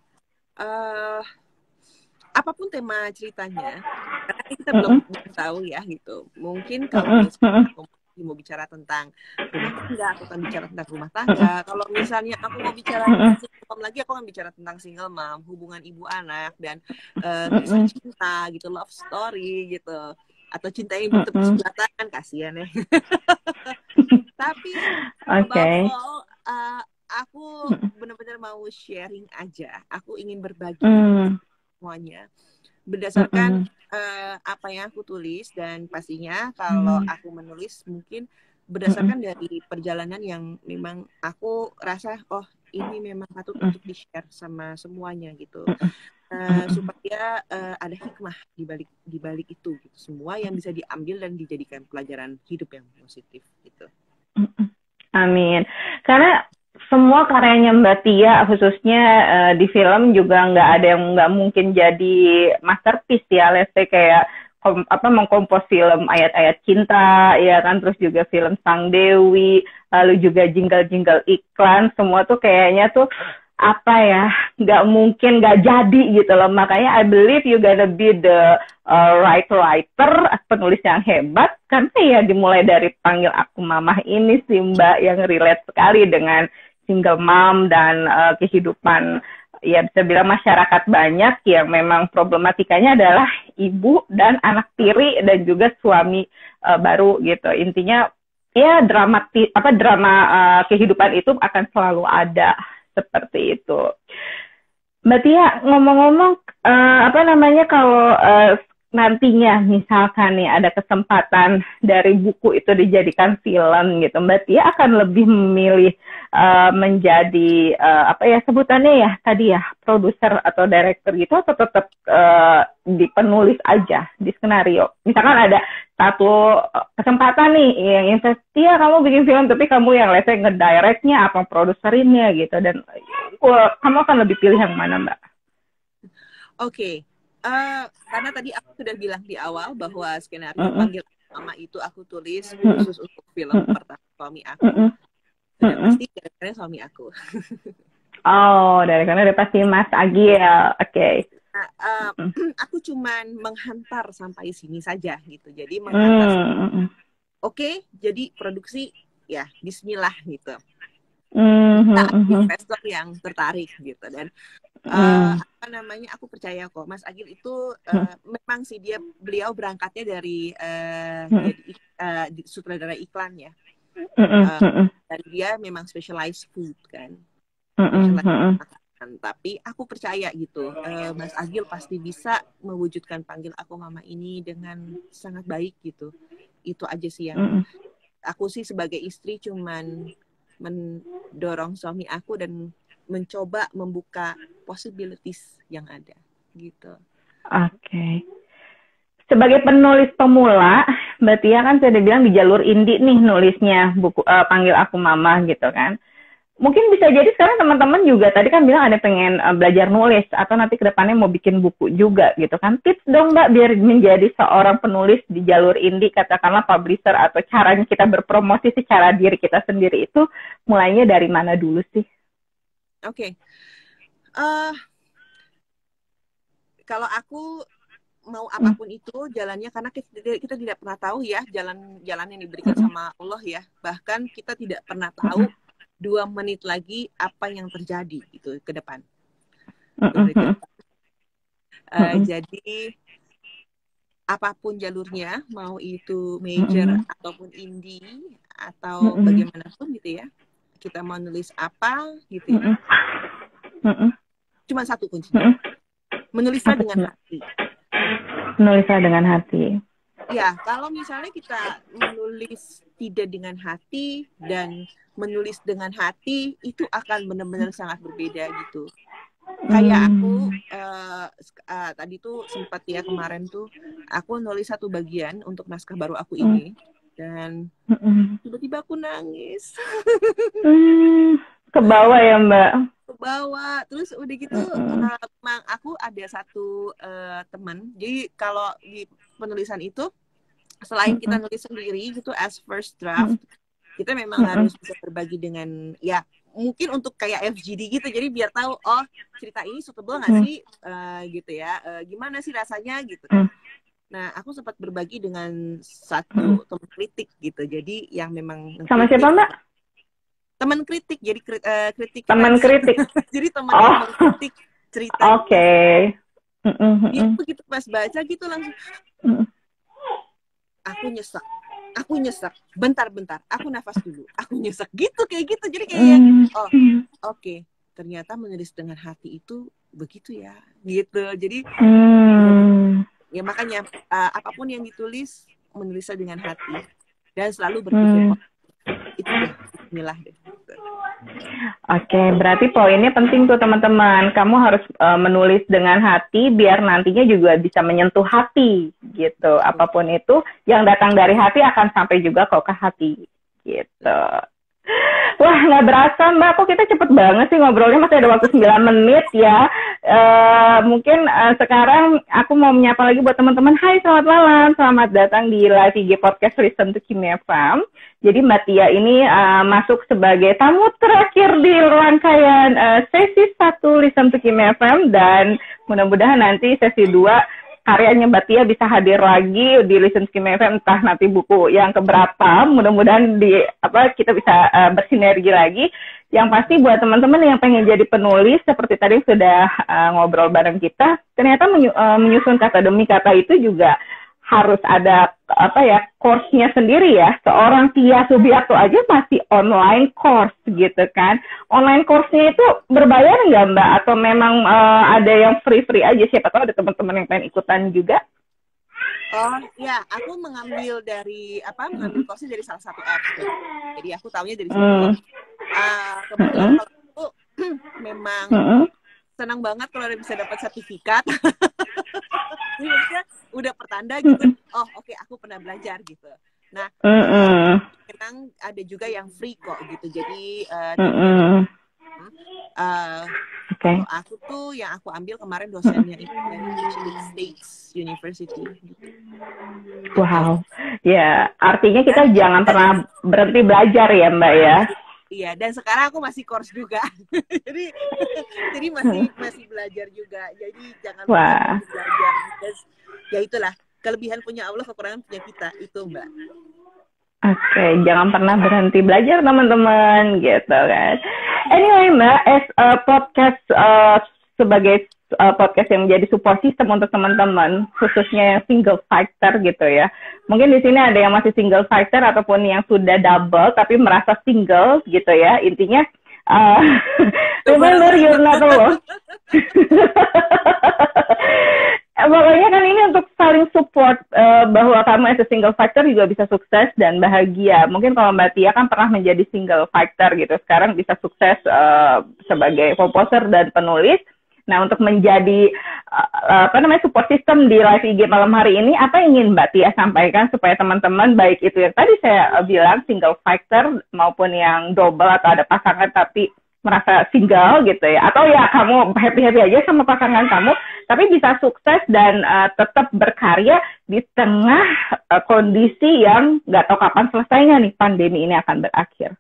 Apapun tema ceritanya, karena kita belum tahu ya gitu. Mungkin kalau misalnya aku mau bicara tentang rumah tangga, aku akan bicara tentang rumah tangga. Kalau misalnya aku mau bicara tentang single mom lagi, aku akan bicara tentang single mom, hubungan ibu anak, dan kisah cinta gitu, love story gitu. Atau cinta yang bertepuk sebelah tangan, kasihan ya. Tapi above all, aku benar-benar mau sharing aja. Aku ingin berbagi semuanya berdasarkan apa yang aku tulis, dan pastinya kalau aku menulis mungkin berdasarkan dari perjalanan yang memang aku rasa ini memang patut untuk di-share sama semuanya gitu. Supaya ada hikmah di balik itu gitu. Semua yang bisa diambil dan dijadikan pelajaran hidup yang positif gitu. Amin. Karena semua karyanya Mbak Tia, khususnya di film juga nggak ada yang nggak mungkin jadi masterpiece ya, let's say kayak mengkompos film ayat-ayat cinta, ya kan, terus juga film Sang Dewi, lalu juga jingle-jingle iklan, semua tuh kayaknya tuh nggak mungkin nggak jadi gitu loh. Makanya I believe you gonna be the right writer, penulis yang hebat, karena ya dimulai dari Panggil Aku Mamah ini sih Mbak, yang relate sekali dengan single mom dan kehidupan, ya bisa bilang masyarakat banyak yang memang problematikanya adalah ibu dan anak tiri dan juga suami baru gitu. Intinya ya drama kehidupan itu akan selalu ada, seperti itu. Mbak Tia, ngomong-ngomong, apa namanya kalau nantinya misalkan nih ada kesempatan dari buku itu dijadikan film gitu, Mbak Tia akan lebih memilih menjadi apa ya sebutannya ya tadi ya produser atau director gitu atau tetap di penulis aja di skenario. Misalkan ada satu kesempatan nih yang invest, Tia kamu bikin film tapi kamu yang let's say ngedirectnya atau produserinnya gitu dan kamu akan lebih pilih yang mana Mbak? Oke. Karena tadi aku sudah bilang di awal bahwa skenario Panggil Mama itu aku tulis khusus untuk film pertama suami aku. Sudah pasti dari suami aku. Oh, dari sana udah pasti Mas Agil. Oke. Nah, aku cuman menghantar sampai sini saja gitu. Jadi menghantar. Oke, jadi produksi ya Bismillah gitu. Investor yang tertarik gitu dan apa namanya aku percaya kok Mas Agil itu memang sih beliau berangkatnya dari jadi sutradara iklan ya dan dia memang specialized food kan tapi aku percaya gitu Mas Agil pasti bisa mewujudkan Panggil Aku Mama ini dengan sangat baik gitu. Itu aja sih yang aku sih sebagai istri cuman mendorong suami aku dan mencoba membuka possibilities yang ada gitu. Oke. Sebagai penulis pemula, Mbak Tia kan sudah bilang di jalur indie nih nulisnya buku Panggil Aku Mama gitu kan. Mungkin bisa jadi sekarang teman-teman juga tadi kan bilang ada pengen belajar nulis atau nanti kedepannya mau bikin buku juga gitu kan. Tips dong Mbak biar menjadi seorang penulis di jalur indie katakanlah publisher atau caranya kita berpromosi secara diri kita sendiri itu mulainya dari mana dulu sih? Oke. Kalau aku mau apapun itu jalannya karena kita tidak pernah tahu ya jalan yang diberikan sama Allah ya. Bahkan kita tidak pernah tahu 2 menit lagi apa yang terjadi gitu ke depan. Jadi apapun jalurnya, mau itu major ataupun indie atau bagaimanapun gitu ya, kita mau nulis apa gitu ya. Cuma satu kuncinya, menulisnya dengan hati. Menulisnya dengan hati. Ya, kalau misalnya kita menulis tidak dengan hati dan menulis dengan hati, itu akan benar-benar sangat berbeda gitu. Kayak aku tadi tuh sempat ya kemarin tuh aku nulis satu bagian untuk naskah baru aku ini dan tiba-tiba aku nangis. Kebawa ya Mbak? Kebawa. Terus udah gitu memang aku ada satu teman. Jadi kalau di penulisan itu selain kita nulis sendiri gitu as first draft, kita memang harus bisa berbagi dengan ya mungkin untuk kayak FGD gitu. Jadi biar tahu oh cerita ini suitable nggak sih gitu ya. Gimana sih rasanya gitu kan. Nah, aku sempat berbagi dengan satu teman kritik gitu. Jadi yang memang sama siapa Mbak? Teman kritik. Jadi kritik. Teman kritik. Jadi teman kritik cerita. Oke. Dia begitu pas baca gitu langsung. Aku nyesek. Bentar. Aku nafas dulu. Aku nyesek gitu kayak gitu. Jadi kayak oke. Ternyata menulis dengan hati itu begitu ya. Gitu. Jadi ya makanya apapun yang ditulis menulisnya dengan hati dan selalu berpikir itu deh bismillah deh. Oke, berarti poinnya penting tuh teman-teman. Kamu harus menulis dengan hati biar nantinya juga bisa menyentuh hati gitu. Apapun itu yang datang dari hati akan sampai juga kok ke hati gitu. Wah, nggak berasa Mbak, kok kita cepet banget sih ngobrolnya, masih ada waktu 9 menit ya. Mungkin sekarang aku mau menyapa lagi buat teman-teman. Hai, selamat malam, selamat datang di live IG Podcast Listen to Kimi FM. Jadi Mbak Tia ini masuk sebagai tamu terakhir di rangkaian sesi 1 Listen to Kimi FM. Dan mudah-mudahan nanti sesi 2 karyanya Mbak Tia bisa hadir lagi di Listen to Kimi FM, entah nanti buku yang keberapa, mudah-mudahan kita bisa bersinergi lagi. Yang pasti buat teman-teman yang pengen jadi penulis, seperti tadi sudah ngobrol bareng kita, ternyata menyusun kata demi kata itu juga harus ada apa ya course-nya sendiri ya. Seorang Tia Subiakto aja masih online course gitu kan. Online course-nya itu berbayar nggak Mbak? Atau memang ada yang free-free aja? Siapa tahu ada teman-teman yang pengen ikutan juga. Oh ya, aku mengambil course dari salah satu apps. Jadi aku tahunya dari situ. Kebetulan kalau aku memang senang banget kalau bisa dapat sertifikat. Jadi maksudnya udah pertanda gitu. Oh oke, aku pernah belajar gitu. Nah, memang ada juga yang free kok gitu. Jadi kalau aku tuh yang aku ambil kemarin dosennya itu dari Michigan State University. Gitu. Wow, ya artinya kita jangan pernah berhenti belajar ya Mbak ya. Iya, dan sekarang aku masih course juga. jadi masih belajar juga. Jadi jangan lupa belajar. Ya itulah, kelebihan punya Allah, kekurangan punya kita. Itu, Mbak. Oke, jangan pernah berhenti belajar teman-teman gitu kan. Anyway Mbak, podcast sebagai podcast yang menjadi support system untuk teman-teman, khususnya yang single fighter gitu ya. Mungkin di sini ada yang masih single fighter ataupun yang sudah double tapi merasa single gitu ya. Intinya, remember you're not alone. Pokoknya kan ini untuk saling support bahwa kamu as a single fighter juga bisa sukses dan bahagia. Mungkin kalau Mbak Tia kan pernah menjadi single fighter gitu, sekarang bisa sukses sebagai komposer dan penulis. Nah, untuk menjadi support system di live IG malam hari ini, apa yang ingin Mbak Tia sampaikan supaya teman-teman, baik itu yang tadi saya bilang single fighter maupun yang double atau ada pasangan tapi merasa single gitu ya, atau ya kamu happy-happy aja sama pasangan kamu, tapi bisa sukses dan tetap berkarya di tengah kondisi yang nggak tahu kapan selesainya nih pandemi ini akan berakhir.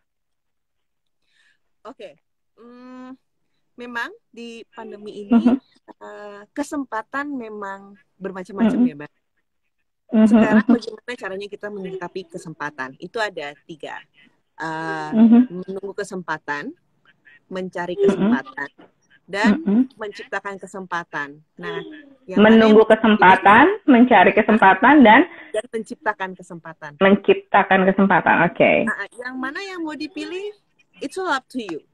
Oke. Memang di pandemi ini kesempatan memang bermacam-macam ya, Mbak. Sekarang bagaimana caranya kita menyikapi kesempatan? Itu ada 3. Menunggu kesempatan, mencari kesempatan, dan menciptakan kesempatan. Nah, yang menunggu kesempatan, mencari kesempatan, dan menciptakan kesempatan. Menciptakan kesempatan, oke. Nah, yang mana yang mau dipilih? It's all up to you.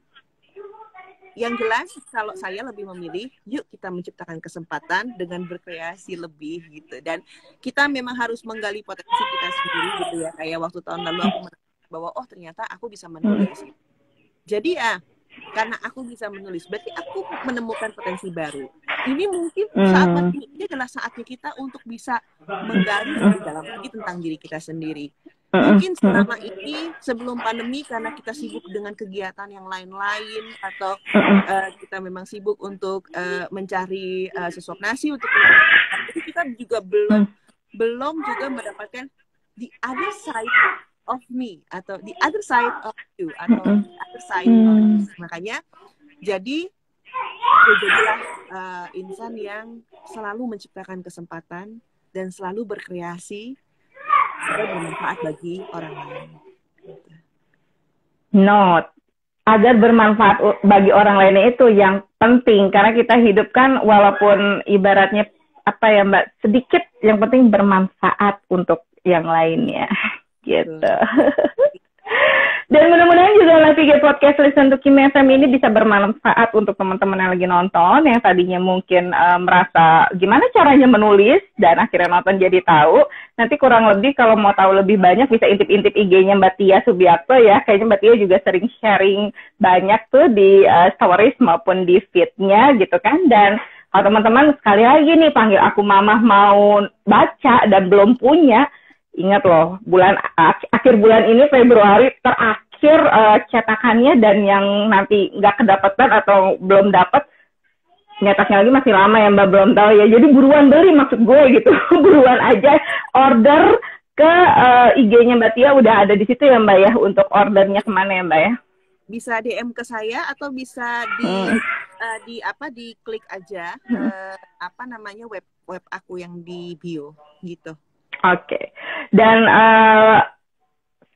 Yang jelas, kalau saya lebih memilih, yuk kita menciptakan kesempatan dengan berkreasi lebih gitu. Dan kita memang harus menggali potensi kita sendiri gitu ya. Kayak waktu tahun lalu aku merasa bahwa ternyata aku bisa menulis. Jadi karena aku bisa menulis, berarti aku menemukan potensi baru. Ini mungkin ini adalah saatnya kita untuk bisa menggali lebih dalam lagi tentang diri kita sendiri. Mungkin selama ini sebelum pandemi karena kita sibuk dengan kegiatan yang lain-lain atau kita memang sibuk untuk mencari sesuap nasi untuk jadi kita juga belum juga mendapatkan the other side of me atau the other side of you atau the other side of us. Makanya jadilah insan yang selalu menciptakan kesempatan dan selalu berkreasi agar bermanfaat bagi orang lain. Note, agar bermanfaat bagi orang lain itu yang penting, karena kita hidup kan walaupun ibaratnya apa ya Mbak, sedikit, yang penting bermanfaat untuk yang lainnya gitu. Dan mudah-mudahan juga Live IG Podcast Listen to Kim FM ini bisa bermanfaat untuk teman-teman yang lagi nonton, yang tadinya mungkin merasa gimana caranya menulis, dan akhirnya nonton jadi tahu. Nanti kurang lebih kalau mau tahu lebih banyak bisa intip-intip IG-nya Mbak Tia Subiakto ya. Kayaknya Mbak Tia juga sering sharing banyak tuh di stories maupun di feed-nya gitu kan. Dan kalau teman-teman sekali lagi nih panggil aku Mamah mau baca dan belum punya, ingat loh, akhir bulan ini Februari terakhir cetakannya, dan yang nanti nggak kedapatan atau belum dapat, nyetaknya lagi masih lama ya Mbak, belum tahu ya. Jadi buruan beli maksud gue gitu, buruan aja order ke IG-nya Mbak Tia, udah ada di situ ya Mbak ya, untuk ordernya kemana ya Mbak ya? Bisa DM ke saya atau bisa di klik aja web aku yang di bio gitu. Oke. Dan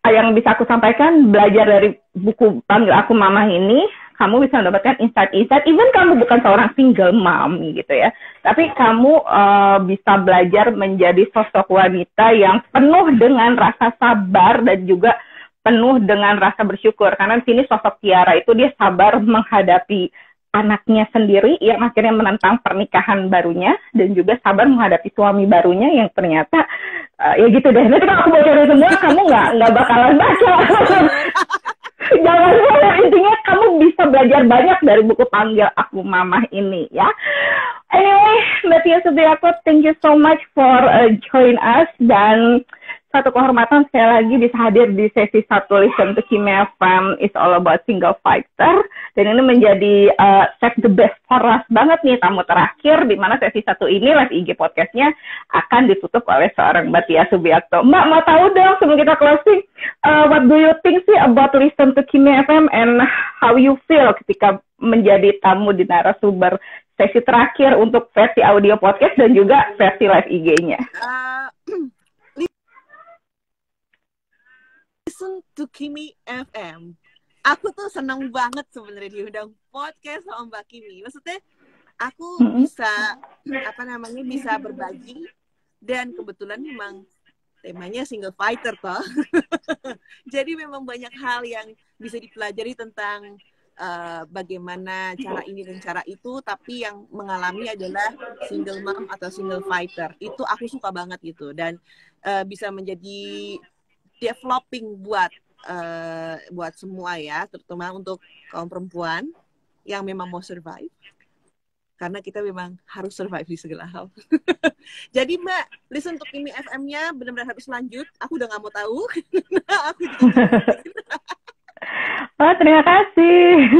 yang bisa aku sampaikan, belajar dari buku Panggil Aku Mamah ini, kamu bisa mendapatkan insight-insight, even kamu bukan seorang single mom gitu ya, tapi kamu bisa belajar menjadi sosok wanita yang penuh dengan rasa sabar dan juga penuh dengan rasa bersyukur. Karena di sini sosok Tiara itu dia sabar menghadapi anaknya sendiri yang akhirnya menentang pernikahan barunya, dan juga sabar menghadapi suami barunya yang ternyata ya gitu deh. Nanti kalau aku bocorin semua kamu nggak bakalan baca. Jangan salah, intinya kamu bisa belajar banyak dari buku Panggil Aku Mama ini ya. Anyway, Mbak Tia Subiakto, thank you so much for join us, dan satu kehormatan sekali lagi bisa hadir di sesi 1 Listen to Kimi FM is all about single fighter, dan ini menjadi save the best for last banget nih, tamu terakhir, di mana sesi 1 ini live IG podcastnya akan ditutup oleh seorang Mbak Tia Subiakto. Mbak, mau tahu dong sebelum kita closing, what do you think sih about Listen to Kimi FM and how you feel ketika menjadi tamu di narasumber sesi terakhir untuk versi audio podcast dan juga versi live IG-nya? Listen to Kimi FM. Aku tuh seneng banget sebenarnya diundang podcast sama Mbak Kimi. Maksudnya aku bisa bisa berbagi, dan kebetulan memang temanya single fighter toh. Jadi memang banyak hal yang bisa dipelajari tentang bagaimana cara ini dan cara itu, tapi yang mengalami adalah single mom atau single fighter. Itu aku suka banget gitu, dan bisa menjadi developing buat semua ya, terutama untuk kaum perempuan yang memang mau survive, karena kita memang harus survive di segala hal. Jadi Mbak, Listen to Kimi FM-nya benar-benar harus lanjut. Aku udah nggak mau tahu. Aku juga Oh, terima kasih.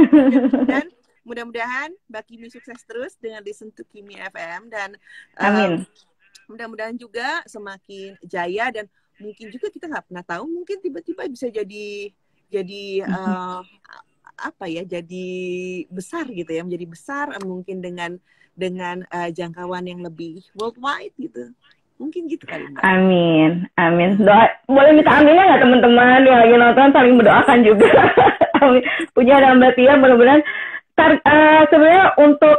Dan mudah-mudahan Mbak Kimi sukses terus dengan Listen to Kimi FM, dan amin. Mudah-mudahan juga semakin jaya, dan mungkin juga kita nggak pernah tahu, mungkin tiba-tiba bisa jadi jadi besar gitu ya, menjadi besar mungkin dengan jangkauan yang lebih worldwide gitu, mungkin gitu kali Mbak. Amin. Doa, boleh minta aminnya nggak teman-teman yang lagi nonton, saling mendoakan juga. Amin. Punya ada Mbak Tia, benar-benar sebenarnya untuk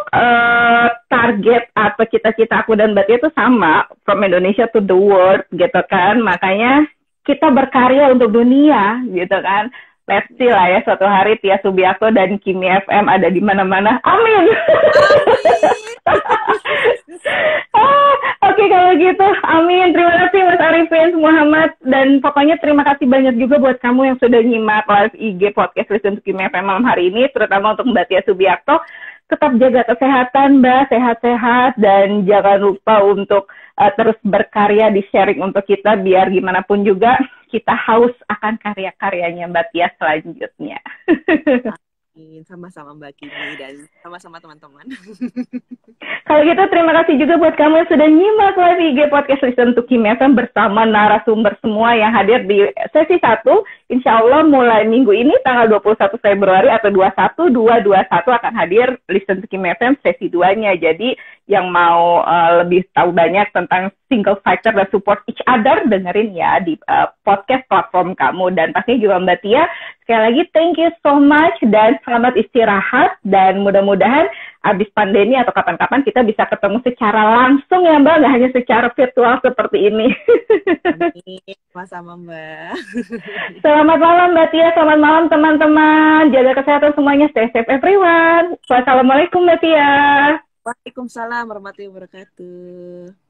target atau cita-cita aku dan Mbak Tia itu sama, from Indonesia to the world gitu kan. Makanya kita berkarya untuk dunia gitu kan. Let's see lah ya, suatu hari Tia Subiakto dan Kimi FM ada di mana-mana. Amin. Oke, kalau gitu, amin. Terima kasih Mas Arifin Muhammad, dan pokoknya terima kasih banyak juga buat kamu yang sudah nyimak live IG podcast Listen to Kimi FM malam hari ini, terutama untuk Mbak Tia Subiakto. Tetap jaga kesehatan Mbak, sehat-sehat, dan jangan lupa untuk terus berkarya di sharing untuk kita, biar gimana pun juga kita haus akan karya-karyanya Mbak Tia selanjutnya. Sama-sama Mbak Kimi, dan sama-sama teman-teman. Kalau gitu terima kasih juga buat kamu yang sudah nyimak live IG podcast Listen to Kimi FM bersama narasumber semua yang hadir di sesi 1. Insya Allah mulai minggu ini tanggal 21 Februari atau 21221 akan hadir Listen to Kimi FM sesi 2-nya. Jadi yang mau lebih tahu banyak tentang single fighter dan support each other, dengerin ya di podcast platform kamu. Dan pastinya juga Mbak Tia, sekali lagi thank you so much, dan selamat istirahat, dan mudah-mudahan abis pandemi atau kapan-kapan kita bisa ketemu secara langsung ya Mbak, nggak hanya secara virtual seperti ini. Amin, sama-sama Mbak. Selamat malam Mbak Tia, selamat malam teman-teman, jaga kesehatan semuanya, stay safe everyone. Wassalamualaikum Mbak Tia. Waalaikumsalam warahmatullahi wabarakatuh.